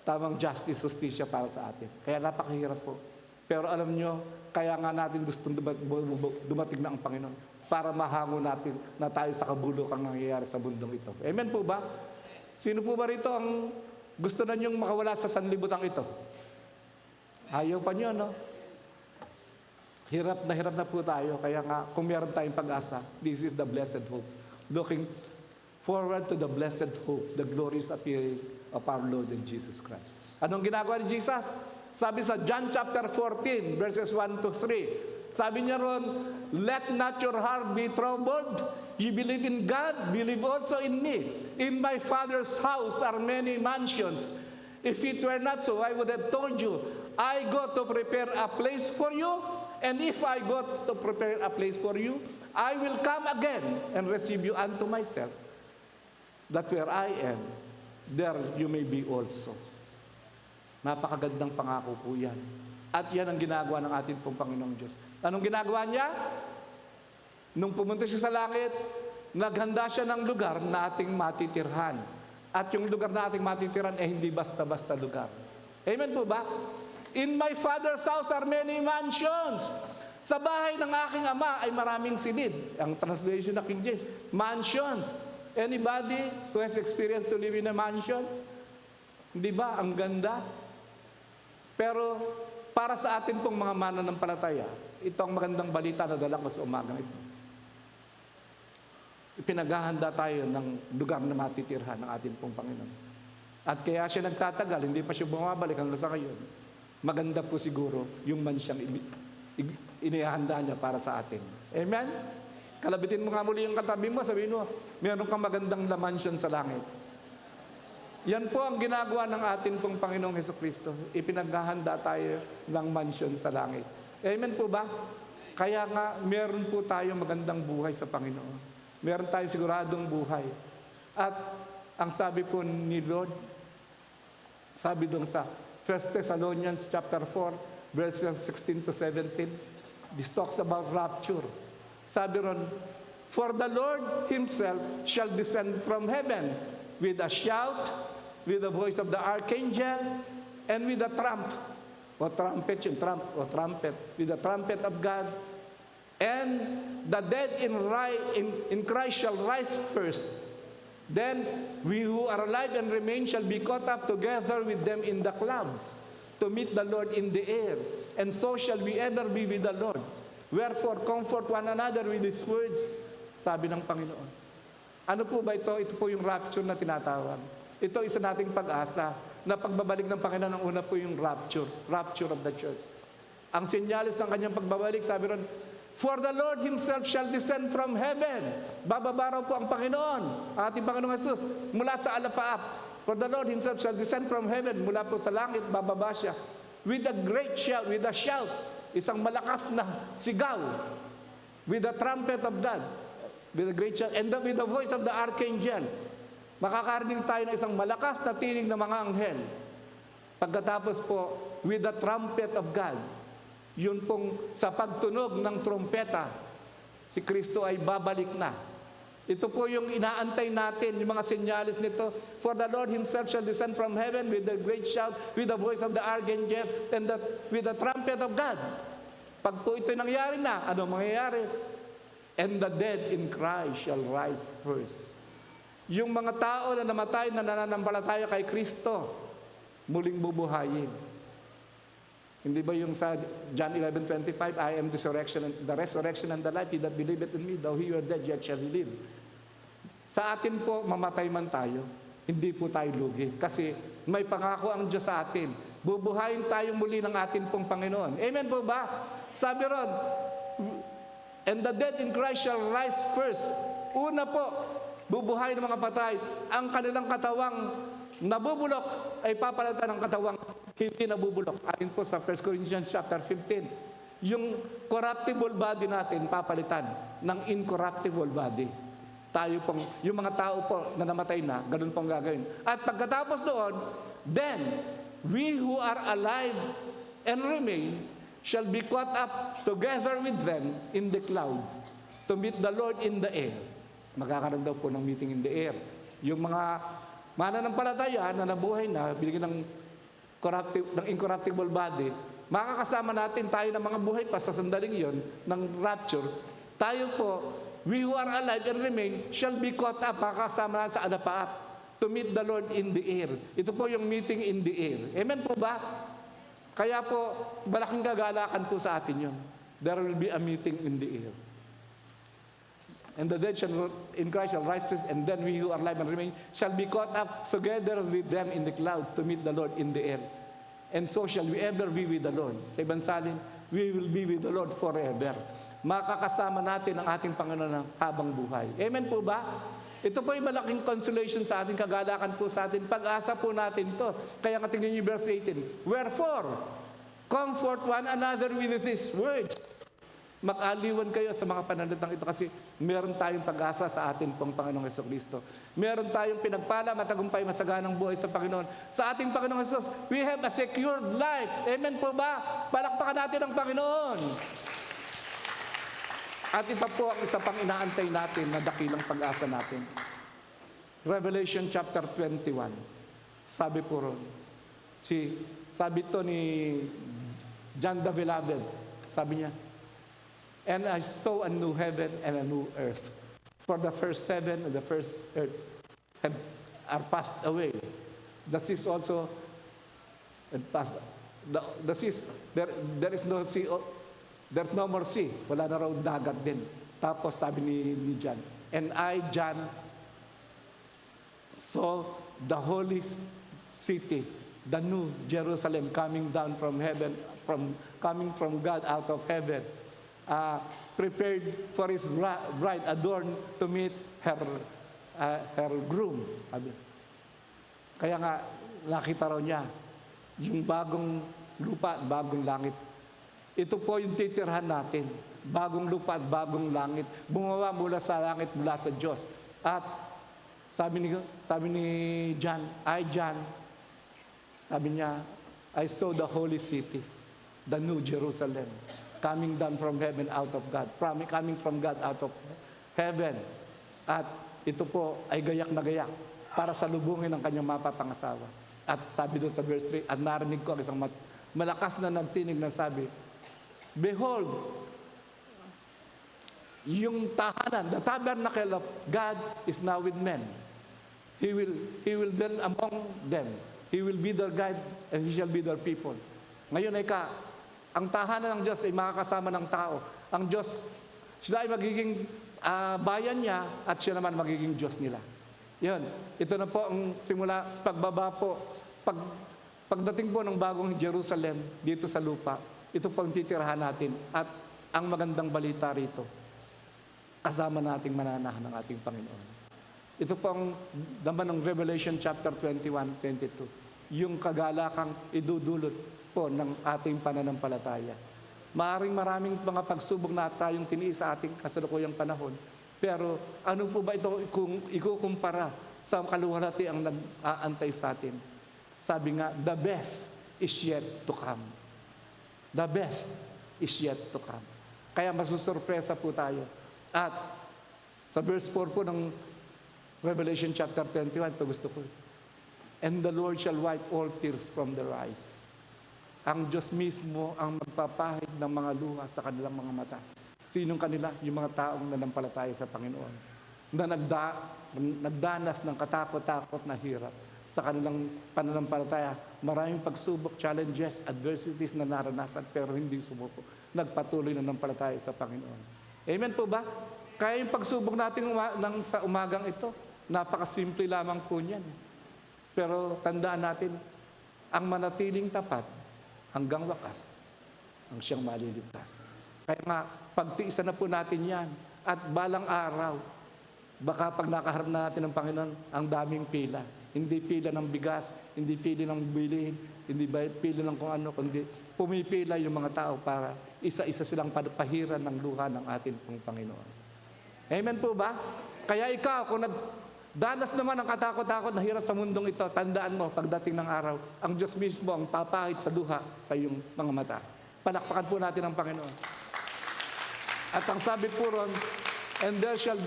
tamang justice, justisya para sa atin. Kaya napakahirap po. Pero alam nyo, kaya nga natin gustong dumating na ang Panginoon para mahango natin na tayo sa kabulukang nangyayari sa mundong ito. Amen po ba? Sino po ba rito ang gusto na niyong makawala sa sanlibutan ito? Ayaw pa niyo, no? Hirap na po tayo. Kaya nga, kung meron tayong pag-asa, this is the blessed hope. Looking forward to the blessed hope, the glorious appearing of our Lord and Jesus Christ. Anong ginagawa ni Jesus? Sabi sa John chapter 14, verses 1 to 3. Sabi niya ron, let not your heart be troubled. You believe in God, believe also in me. In my Father's house are many mansions. If it were not so, I would have told you, I go to prepare a place for you. And if I go to prepare a place for you, I will come again and receive you unto myself, that where I am, there you may be also. Napakagandang pangako po yan. At yan ang ginagawa ng ating pong Panginoong Diyos. Anong ginagawa niya? Nung pumunta siya sa langit, naghanda siya ng lugar na ating matitirhan. At yung lugar na ating matitirhan ay hindi basta-basta lugar. Amen po ba? In my Father's house are many mansions. Sa bahay ng aking Ama ay maraming silid. Ang translation na King James, mansions. Anybody who has experience to live in a mansion? Hindi ba? Ang ganda. Pero para sa atin pong mga mananampalataya, ito ang magandang balita na dala ko sa umagang ito. Ipinaghahanda tayo ng lugar na matitirhan ng ating pong Panginoon. At kaya siya nagtatagal, hindi pa siya bumabalik hanggang sa ngayon. Maganda po siguro yung mansyang inihanda niya para sa atin. Amen? Kalabitin mo nga muli yung katabi mo, sabihin mo, meron kang magandang mansion sa langit. Yan po ang ginagawa ng atin pong Panginoong Jesucristo. Ipinaghahanda tayo ng mansion sa langit. Amen po ba? Kaya nga, meron po tayo magandang buhay sa Panginoon. Meron tayong siguradong buhay. At ang sabi po ni Lord, sabi doon sa 1 Thessalonians chapter 4, verses 16 to 17, this talks about rapture. Sabi ron, for the Lord Himself shall descend from heaven with a shout, with the voice of the archangel, and with a trump, o trumpet, yung trump, o trumpet, with the trumpet of God, and the dead in Christ shall rise first. Then we who are alive and remain shall be caught up together with them in the clouds to meet the Lord in the air. And so shall we ever be with the Lord. Wherefore, comfort one another with His words, sabi ng Panginoon. Ano po ba ito? Ito po yung rapture na tinatawag. Ito isa nating pag-asa na pagbabalik ng Panginoon, ang una po yung rapture of the church. Ang sinyalis ng kanyang pagbabalik, sabi ron, for the Lord Himself shall descend from heaven. Bababa raw po ang Panginoon, ang ating Panginoong Jesus, mula sa alapaap. For the Lord Himself shall descend from heaven, mula po sa langit, bababa siya. With a great shout, with a shout, isang malakas na sigaw, with the trumpet of God, with a great shout, and with the voice of the archangel. Makakarinig tayo ng isang malakas na tinig ng mga anghel. Pagkatapos po, with the trumpet of God, yun pong sa pagtunog ng trompeta, si Kristo ay babalik na. Ito po yung inaantay natin, yung mga senyalis nito. For the Lord Himself shall descend from heaven with a great shout, with the voice of the archangel, and with the trumpet of God. Pag po ito nangyari na, ano mangyayari? And the dead in Christ shall rise first. Yung mga tao na namatay na nananampalataya kay Kristo, muling bubuhayin. Hindi ba yung sa John 11:25, I am the resurrection and the life. He that believeth in me, though he were dead, yet shall he live. Sa atin po, mamatay man tayo, hindi po tayo lugi. Kasi may pangako ang Diyos sa atin. Bubuhayin tayo muli ng atin pong Panginoon. Amen po ba? Sabi ron, and the dead in Christ shall rise first. Una po, bubuhayin ng mga patay. Ang kanilang katawang nabubulok ay papalitan ng katawang hindi nabubulok. Ayon po sa 1 Corinthians chapter 15, yung corruptible body natin papalitan ng incorruptible body. Tayo pong, yung mga tao po na namatay na, ganun pong gagawin. At pagkatapos doon, then, we who are alive and remain shall be caught up together with them in the clouds to meet the Lord in the air. Magkakaroon daw po ng meeting in the air. Yung mga mananampalataya na nabuhay na, binigyan ng incorruptible body, makakasama natin tayo ng mga buhay pa sa sandaling yon ng rapture. Tayo po, we who are alive and remain, shall be caught up, makakasama natin sa alapaap, to meet the Lord in the air. Ito po yung meeting in the air. Amen po ba? Kaya po, malaking kagalakan po sa atin yun. There will be a meeting in the air. And the dead shall in Christ shall rise first, and then we who are alive and remain shall be caught up together with them in the clouds to meet the Lord in the air. And so shall we ever be with the Lord. Sa ibang salin, we will be with the Lord forever. Makakasama natin ang ating Panginoon ng habang buhay. Amen po ba? Ito po yung malaking consolation sa ating, kagalakan po sa atin. Pag-asa po natin to. Kaya nga tingnan niyo verse 18. Wherefore, comfort one another with these words. Mag-aliwan kayo sa mga pananalitang ito kasi meron tayong pag-asa sa atin pong Panginoong Jesucristo. Meron tayong pinagpala, matagumpay, masaganang buhay sa Panginoon. Sa ating Panginoong Jesus, we have a secured life. Amen po ba? Palakpakan natin ang Panginoon. At ito po ang isa pang inaantay natin na dakilang pag-asa natin. Revelation chapter 21. Sabi po ron, sabi to ni John the Beloved, sabi niya, and I saw a new heaven and a new earth. For the first heaven and the first earth are passed away. The seas also had passed. The seas, there is no sea. There's no more sea. Wala na raw dagat din. Tapos sabi ni John, and I, John, saw the holy city, the new Jerusalem coming down from heaven, coming from God out of heaven, prepared for his bride, adorned to meet her groom. Kaya nga, nakita raw niya yung bagong lupa, bagong langit. ito po yung titirhan natin. Bagong lupa at bagong langit. Bumawa mula sa langit, mula sa Diyos. At sabi ni John, sabi niya, I saw the holy city, the new Jerusalem, coming down from heaven out of God, coming from God out of heaven. At ito po ay gayak na gayak para salubungin ang kanyang mapapangasawa. At sabi doon sa verse 3, at narinig ko ang isang malakas na nagtinig na sabi, behold, yung tahanan, the tabernacle of God is now with men. He will dwell among them. He will be their guide and He shall be their people. Ngayon ay ang tahanan ng Diyos ay makakasama ng tao. Ang Diyos, sila ay magiging bayan niya at siya naman magiging Diyos nila. Yun. Ito na po ang simula, pagbaba po. Pagdating po ng bagong Jerusalem dito sa lupa, ito po ang titirahan natin. At ang magandang balita rito, kasama nating mananahan ng ating Panginoon. Ito po ang naman ng Revelation chapter 21, 22. Yung kagalakang idudulot po ng ating pananampalataya. Maraming mga pagsubok na tayong tiniis sa ating kasalukuyang panahon. Pero ano po ba ito kung ikukumpara sa kaluwalhati ang nag-aantay sa atin? Sabi nga, the best is yet to come. The best is yet to come. Kaya masusurpresa po tayo. At sa verse 4 po ng Revelation chapter 21, ito gusto ko. And the Lord shall wipe all tears from their eyes. Ang Diyos mismo ang magpapahid ng mga luha sa kanilang mga mata. Sinong kanila? Yung mga taong nanampalataya sa Panginoon. Na nagdanas ng katakot-takot na hirap sa kanilang pananampalataya. Maraming pagsubok, challenges, adversities na naranasan pero hindi sumuko. Nagpatuloy na nanampalataya sa Panginoon. Amen po ba? Kaya yung pagsubok natin sa umagang ito, napakasimple lamang po niyan. Pero tandaan natin, ang manatiling tapat hanggang wakas, ang siyang maliligtas. Kaya nga, pagtiisan na po natin yan. At balang araw, baka pag nakaharap na natin ng Panginoon, ang daming pila. Hindi pila ng bigas, hindi pila ng bilihin, hindi pila ng kung ano, kundi pumipila yung mga tao para isa-isa silang pahiran ng luha ng ating pong Panginoon. Amen po ba? Kaya ikaw, kung nagdanas naman ang katakot-takot na hirap sa mundong ito, tandaan mo, pagdating ng araw, ang Diyos mismo ang papahid sa luha sa iyong mga mata. Palakpakan po natin ang Panginoon. At ang sabi po ron, and there shall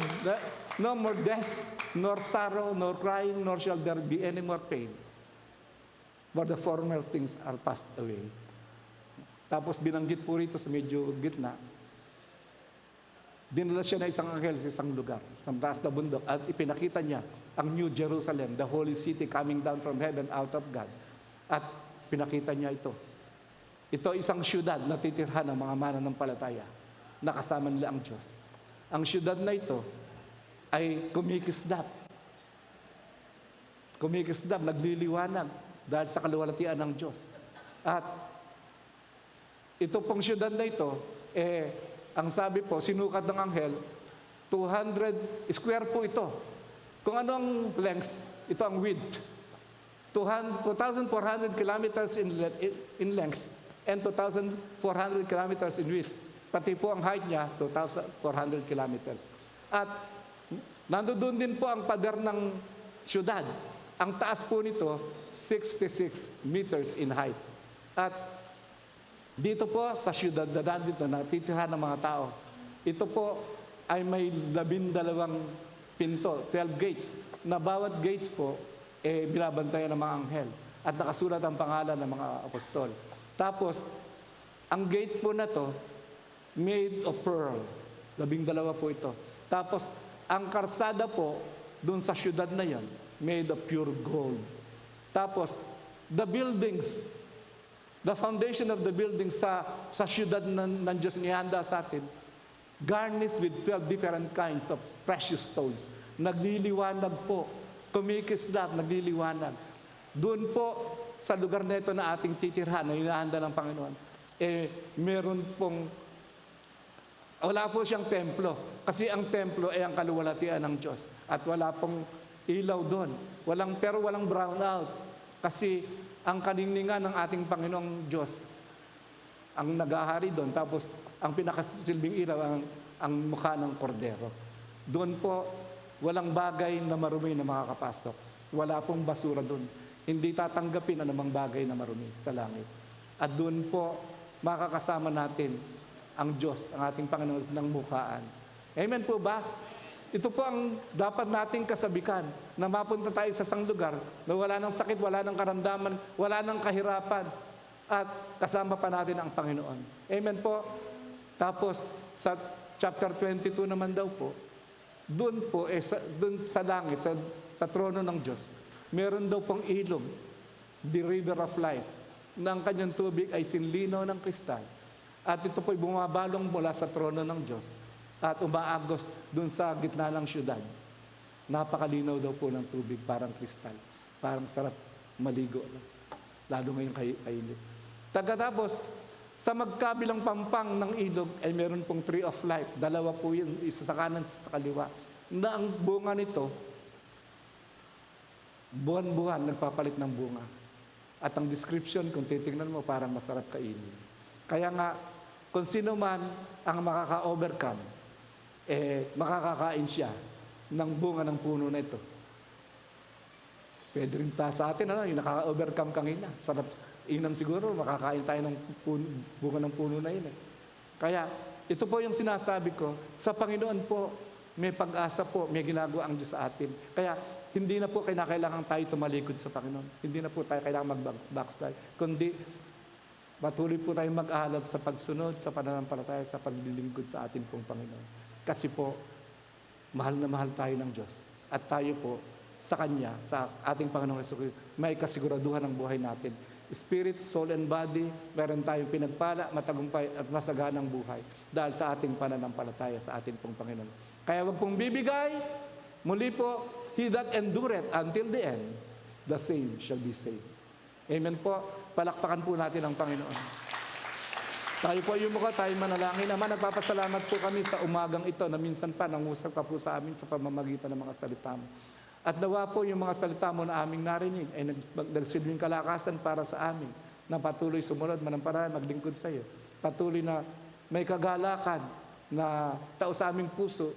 no more death, nor sorrow, nor crying, nor shall there be any more pain. For the former things are passed away. Tapos binanggit po rito sa medyo gitna, dinala siya na isang anghel sa isang lugar, sa taas na bundok, at ipinakita niya ang New Jerusalem, the holy city coming down from heaven out of God. At pinakita niya ito. Ito isang syudad na titirhan ng mga mananampalataya na kasama nila ang Diyos. Ang syudad na ito ay kumikislap. Kumikislap, nagliliwanag dahil sa kaluwalhatian ng Diyos. At ito pong syudad na ito, ang sabi po, sinukat ng anghel, 200 square po ito. Kung ano ang length, ito ang width. 2,400 kilometers in length and 2,400 kilometers in width. Pati po ang height niya, 2,400 kilometers. At nandoon din po ang pader ng syudad. Ang taas po nito, 66 meters in height. At dito po sa syudad na dito, natitirahan ng mga tao, ito po ay may 12 pinto, 12 gates, na bawat gates po, binabantayan ng mga anghel. At nakasulat ang pangalan ng mga apostol. Tapos, ang gate po na to, made of pearl. 12 po ito. Tapos, ang karsada po, dun sa syudad na yan, made of pure gold. Tapos, the buildings, the foundation of the building sa syudad ng Diyos nihanda sa atin, garnished with 12 different kinds of precious stones. Nagliliwanag po, kumikislap, nagliliwanag. Doon po, sa lugar na ito na ating titirhan, na hinahanda ng Panginoon, meron pong, wala po siyang templo. Kasi ang templo ay ang kaluwalhatian ng Diyos. At wala pong ilaw doon. Pero walang brown out. Kasi ang kaningningan ng ating Panginoong Diyos ang nag-ahari doon. Tapos ang pinakasilbing ilaw ang mukha ng kordero. Doon po, walang bagay na marumi na makakapasok. Wala pong basura doon. Hindi tatanggapin anumang bagay na marumi sa langit. At doon po, makakasama natin ang Diyos, ang ating Panginoon ng mukhaan. Amen po ba? Ito po ang dapat nating kasabikan, na mapunta tayo sa isang lugar na wala ng sakit, wala ng karamdaman, wala ng kahirapan, at kasama pa natin ang Panginoon. Amen po? Tapos, sa chapter 22 naman daw po, doon po, doon sa langit, sa trono ng Diyos, meron daw pong ilog, the river of life, na ang kanyang tubig ay sinlinaw ng kristal. At ito po'y bumabalong mula sa trono ng Diyos at umaagos doon sa gitna ng syudad. Napakalinaw daw po ng tubig, parang kristal. Parang sarap maligo. Lalo ngayong kainit. Pagkatapos, sa magkabilang pampang ng ilog ay meron pong tree of life. Dalawa po yun, isa sa kanan, sa kaliwa. Na ang bunga nito, buwan-buwan nagpapalit ng bunga. At ang description, kung titingnan mo, parang masarap kainin. Kaya nga, kung sino man ang makaka-overcome, makakakain siya ng bunga ng puno na ito. Pwede rin sa atin, yung nakaka-overcome kanina. Sarap, inam siguro, makakain tayo ng bunga ng puno na yun. Kaya, ito po yung sinasabi ko, sa Panginoon po, may pag-asa po, may ginagawa ang Diyos sa atin. Kaya, hindi na po kailangan tayo tumalikod sa Panginoon. Hindi na po tayo kailangan mag-backslide. Kundi, patuloy po tayong mag-ahalab sa pagsunod, sa pananampalataya, sa paglilingkod sa ating pong Panginoon. Kasi po, mahal na mahal tayo ng Diyos. At tayo po, sa Kanya, sa ating Panginoong Jesucristo, may kasiguraduhan ng buhay natin. Spirit, soul, and body, meron tayong pinagpala, matagumpay, at masaganang buhay. Dahil sa ating pananampalataya sa ating pong Panginoon. Kaya wag pong bibigay, muli po, he that endureth until the end, the same shall be saved. Amen po. Palakpakan po natin ang Panginoon. Tayo po yung mukha, tayo manalangin. Ama, nagpapasalamat po kami sa umagang ito na minsan pa nangusap ka po sa amin sa pamamagitan ng mga salita mo. At nawa po yung mga salita mo na aming narinig ay nagsilbing kalakasan para sa amin na patuloy sumunod, manampalataya, maglingkod sa iyo. Patuloy na may kagalakan na tao sa aming puso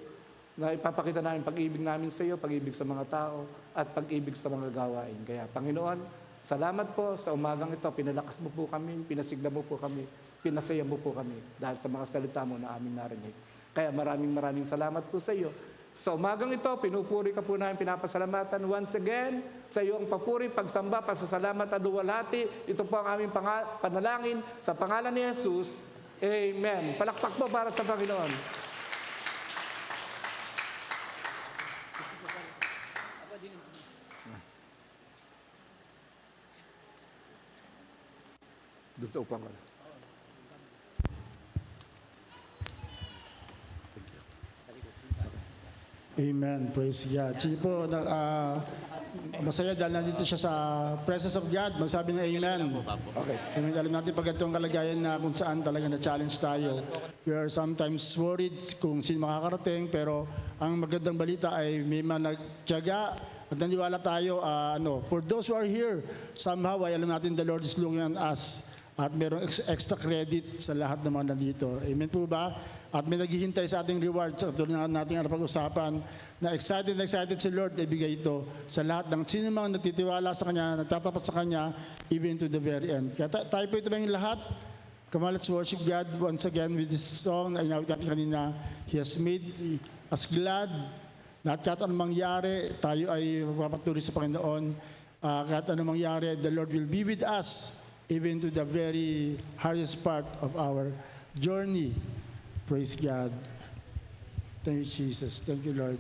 na ipapakita namin pag-ibig namin sa iyo, pag-ibig sa mga tao, at pag-ibig sa mga gawain. Kaya, Panginoon, salamat po sa umagang ito. Pinalakas mo po kami, pinasigla mo po kami, pinasaya mo po kami dahil sa mga salita mo na aming narinig. Kaya maraming salamat po sa iyo. Sa umagang ito, pinupuri ka po namin, pinapasalamatan. Once again, sa iyo ang papuri, pagsamba, pasasalamat at duwalhati. Ito po ang aming panalangin sa pangalan ni Jesus. Amen. Palakpak po para sa Panginoon. Doon sa upang ko. Amen. Praise God. Sige po, masaya dahil nandito siya sa presence of God. Magsabi ng Amen. Okay. Amen. Alam natin pag itong kalagayan na kung saan talaga na-challenge tayo. We are sometimes worried kung sino makakarating, pero ang magandang balita ay may nagtiyaga at naniwala tayo. For those who are here, somehow ay alam natin the Lord is looking on us. At mayroong extra credit sa lahat ng mga nandito. Amen po ba? At may naghihintay sa ating reward. Sa tulad ng ating pag-usapan, na excited si Lord na ibigay ito sa lahat ng sino mga natitiwala sa Kanya, nagtatapat sa Kanya, even to the very end. Kaya tayo po ito lang yung lahat. Come on, let's worship God once again with this song na inawit natin kanina. He has made us glad. Na kahit anong mangyari, tayo ay magpapatuloy sa Panginoon. Kahit anong mangyari, the Lord will be with us even to the very hardest part of our journey. Praise God. Thank you, Jesus. Thank you, Lord.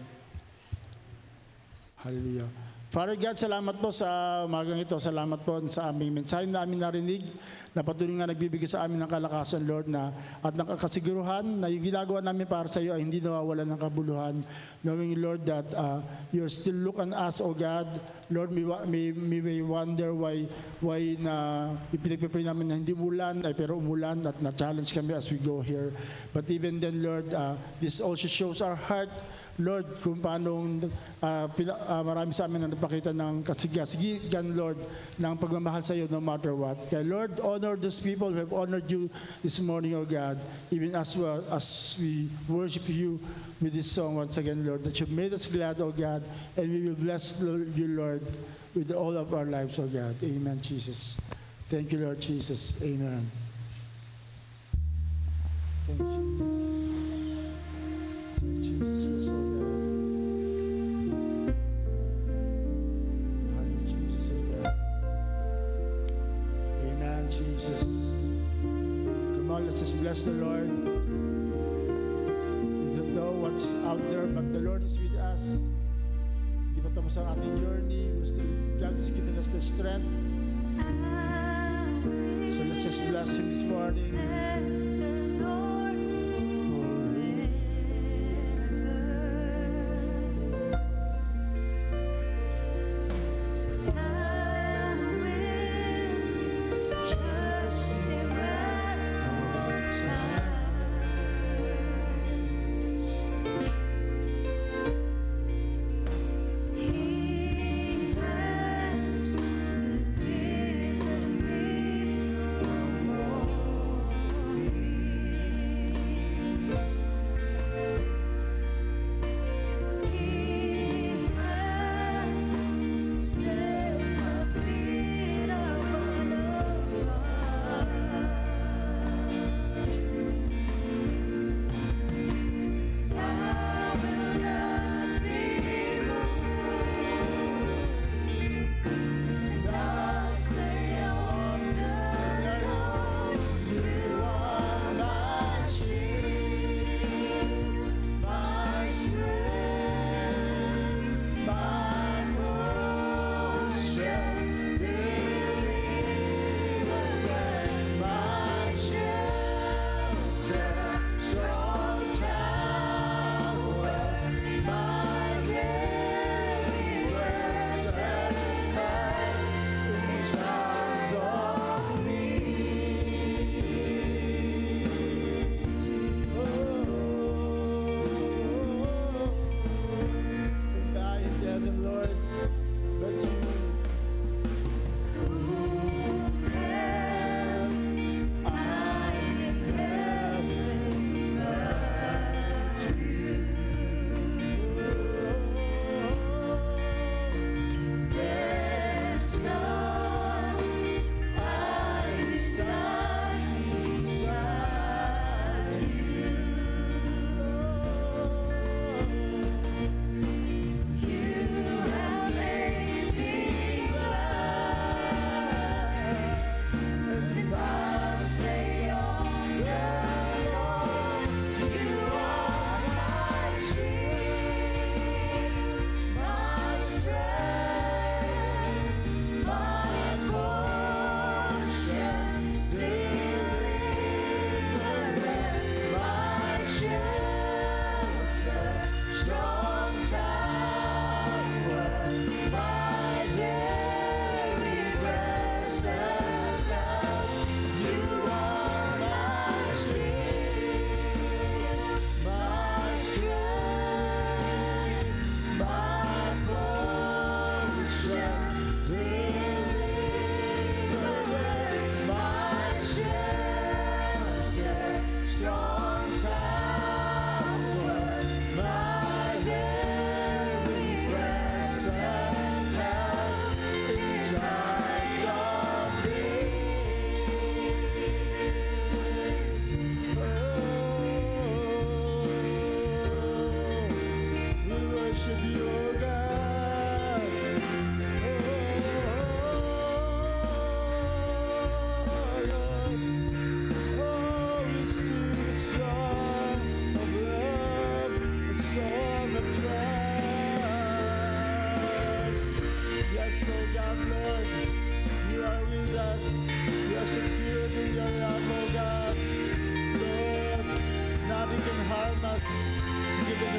Hallelujah. Father God, salamat po sa umagang ito. Salamat po sa aming mensahe na aming narinig na patuloy nga nagbibigay sa amin ng kalakasan, Lord, at nakakasiguruhan na yung ginagawa namin para sa iyo ay hindi nawawalan ng kabuluhan. Knowing, Lord, that you still look on us, O God, Lord, may wonder why na ipinagpipray namin na hindi umulan, ay pero umulan at na-challenge kami as we go here. But even then, Lord, this also shows our heart, Lord, kung paano marami sa amin na napakita ng kasigan, Lord, ng pagmamahal sa iyo no matter what. Kaya Lord, honor those people who have honored you this morning, O God, even as well as we worship you with this song once again, Lord, that you made us glad, O God, and we will bless you, Lord, with all of our lives, O God. Amen, Jesus. Thank you, Lord Jesus. Amen. Thank you. Thank you, Jesus. Yes, O God. Hallelujah, Jesus, O God. Amen, Jesus. Come on, let's just bless the Lord. We don't know what's out there, but the Lord is with us. Hindi pa tapos ang ating journey. God is giving us the strength. So let's just bless Him this morning. Bless the Lord forever. I will trust Him at all times. He has delivered me from all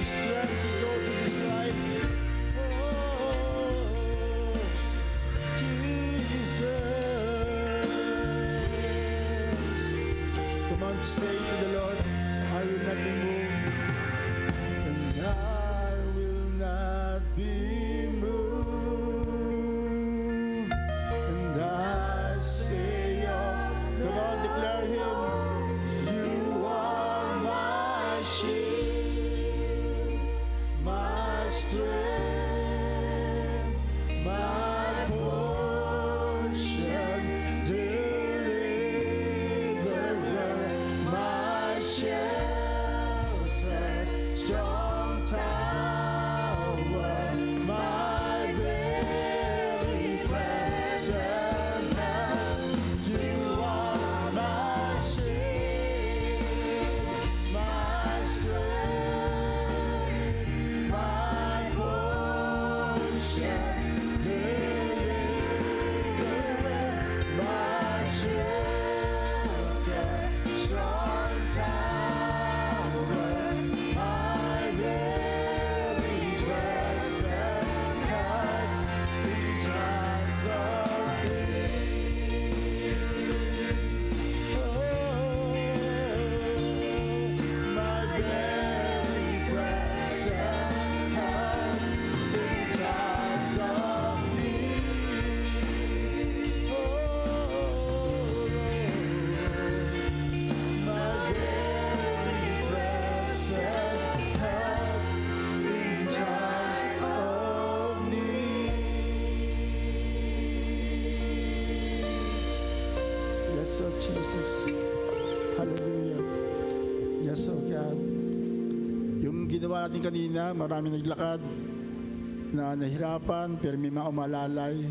strength to go through this life. Oh, Let's say to the Lord, I will not be moved. And I will not be moved. And I say, oh, come on, declare Him. You are my shield, my strength, my portion, deliverer, my shelter, strong tower, my very present help. You are my shield, my strength, my portion, deliverer, my shelter, strong tower, my very present help in times of need. My very present help in times of need. My very present help in times of need. Yes, oh Jesus. Hallelujah. Yes, oh God. Yung ginawa natin kanina, marami naglakad na nahirapan, pero may mga umalalay.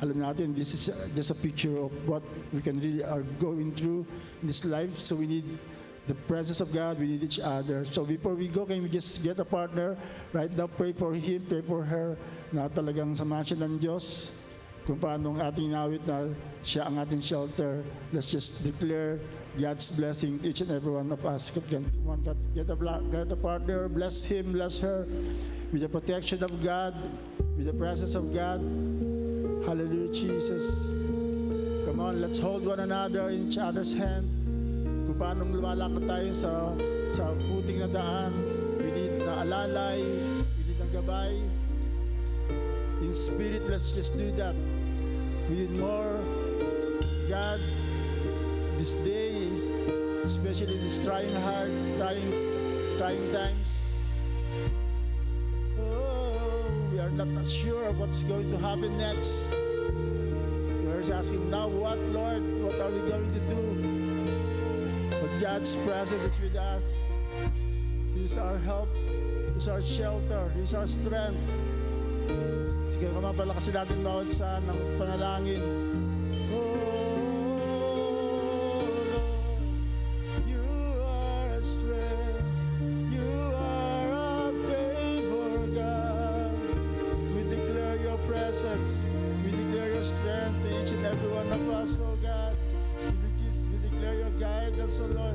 Alam natin, this is just a picture of what we can really are going through in this life. So we need the presence of God, we need each other. So before we go, can we just get a partner? Right now, pray for him, pray for her, na talagang samahan siya ng Diyos. Kung paano ang ating inawit na siya ang ating shelter. Let's just declare God's blessing to each and every one of us. Get a partner, bless him, bless her, with the protection of God, with the presence of God. Hallelujah, Jesus. Come on, let's hold one another in each other's hand. Kung paano lumalakad tayo sa puting na daan, we need na alalay, we need ng gabay. In spirit, let's just do that. We need more God this day, especially this trying times. Oh, we are not sure of what's going to happen next. We're just asking now, what, Lord? What are we going to do? But God's presence is with us. He's our help. He's our shelter. He's our strength. Sige, kamapalakasin natin bawat sa ng panalangin. Oh, Lord, you are a strength. You are our favor, God. We declare your presence. We declare your strength to each and every one of us, oh God. We declare your guidance, oh Lord.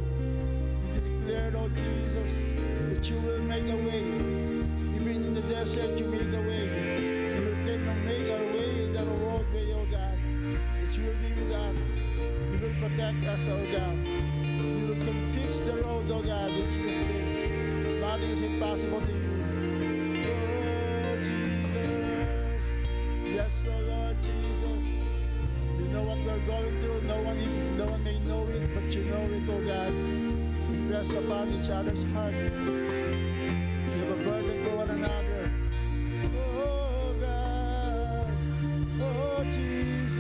We declare, Lord Jesus, that you will make a way. Even in the desert, you make a way. Make our way in the roadway, oh God. That you will be with us. You will protect us, oh God. You will fix the road, oh God. In Jesus' name. Nothing is impossible to you. Oh, Jesus. Yes, oh Lord Jesus. You know what we're going through. No one may know it, but you know it, oh God. We press upon each other's heart. We have a burden for one another. Oh, Jesus,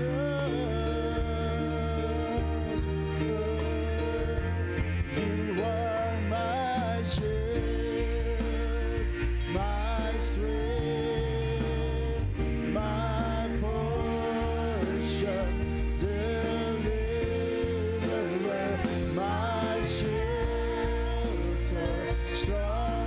you are my shield, my strength, my portion, deliverer, my shelter, strong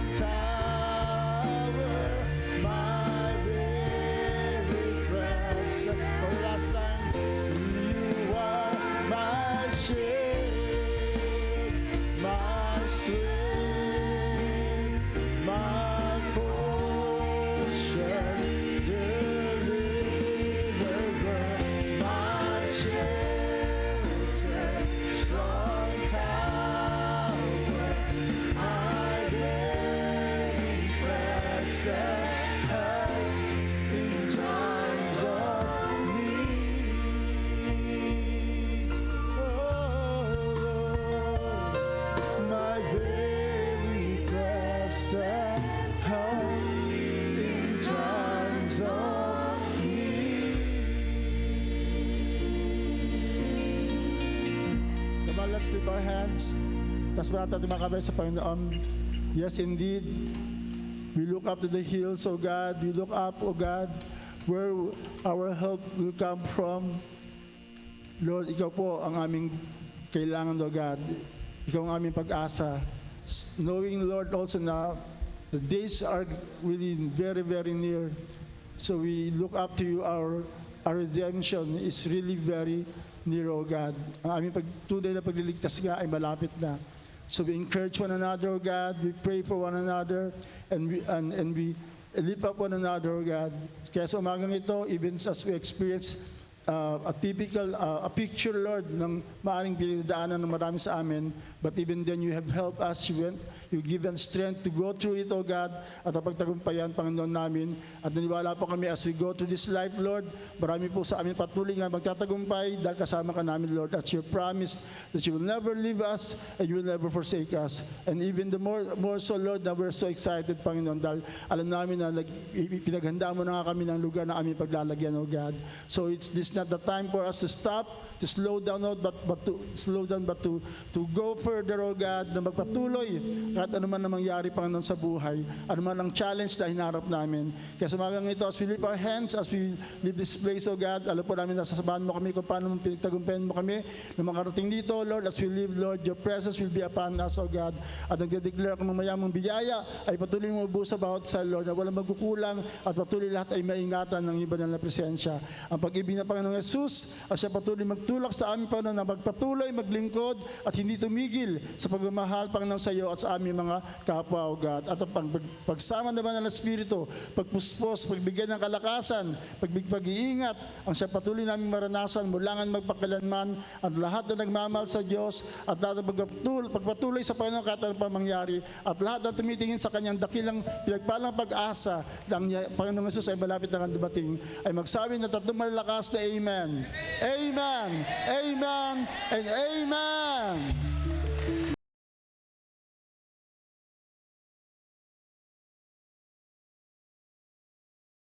let's lift our hands. Tapos ba natin makabay sa Panginoon? Yes, indeed. We look up to the hills, O God. We look up, O God, where our help will come from. Lord, Ikaw po ang aming kailangan, O God. Ikaw ang aming pag-asa. Knowing, Lord, also na the days are really very, very near. So we look up to you. Our redemption is really very near, O God. Ang aming tunay na pagliligtas nga ay malapit na. So we encourage one another, O God. We pray for one another, and we lift up one another, O God. Kaya sa umagang ito, even as we experience a typical, a picture, Lord, ng maaring pinagdaanan ng marami sa amin, but even then you have helped us, you given strength to go through it, O God, at pagtagumpayan, Panginoon namin. At naniwala po kami as we go through this life, Lord, marami po sa amin patuloy nga magtatagumpay dahil kasama ka namin, Lord, as your promise that you will never leave us and you will never forsake us. And even the more so, Lord, na we're so excited, Panginoon, dahil alam namin na pinaghanda mo na nga kami ng lugar na aming paglalagyan, O God. So this not the time for us to stop, to slow down, but to go further, O God, na magpatuloy kahit ano man na mangyari, Panginoon, sa buhay, ano man ang challenge na hinarap namin. Kaya sa umagang ito, as we lift our hands, as we leave this place, O God, alam po namin na sasabahan mo kami kung paano pinagtagumpayan mo kami na makarating dito, Lord. As we live, Lord, your presence will be upon us, O God. At nagde-declare kung mayamang biyaya ay patuloy mo busa bawat sa Lord, na walang magkukulang at patuloy lahat ay maingatan ng iba na presensya. Ang pag-ibig ng Panginoong Yesus, at siya patuloy magtulak sa amin, Panginoon, na magpatuloy, maglingkod at hindi tumigil sa pagmamahal, Panginoon, sa iyo at sa aming mga kapwa, O God. At ang pagsama naman ng Espiritu, pagpuspos, pagbigyan ng kalakasan, pag-iingat, ang siya patuloy namin maranasan mula nga magpakailanman at lahat na nagmamahal sa Diyos at lahat na pagpatuloy sa Panginoon kahit ano pa mangyari at lahat na tumitingin sa kanyang dakilang pinagpalang pag-asa ng Panginoong Yesus ay malapit na dumating, ay magsabi na tatlong malalakas na Amen. Amen, Amen, and Amen.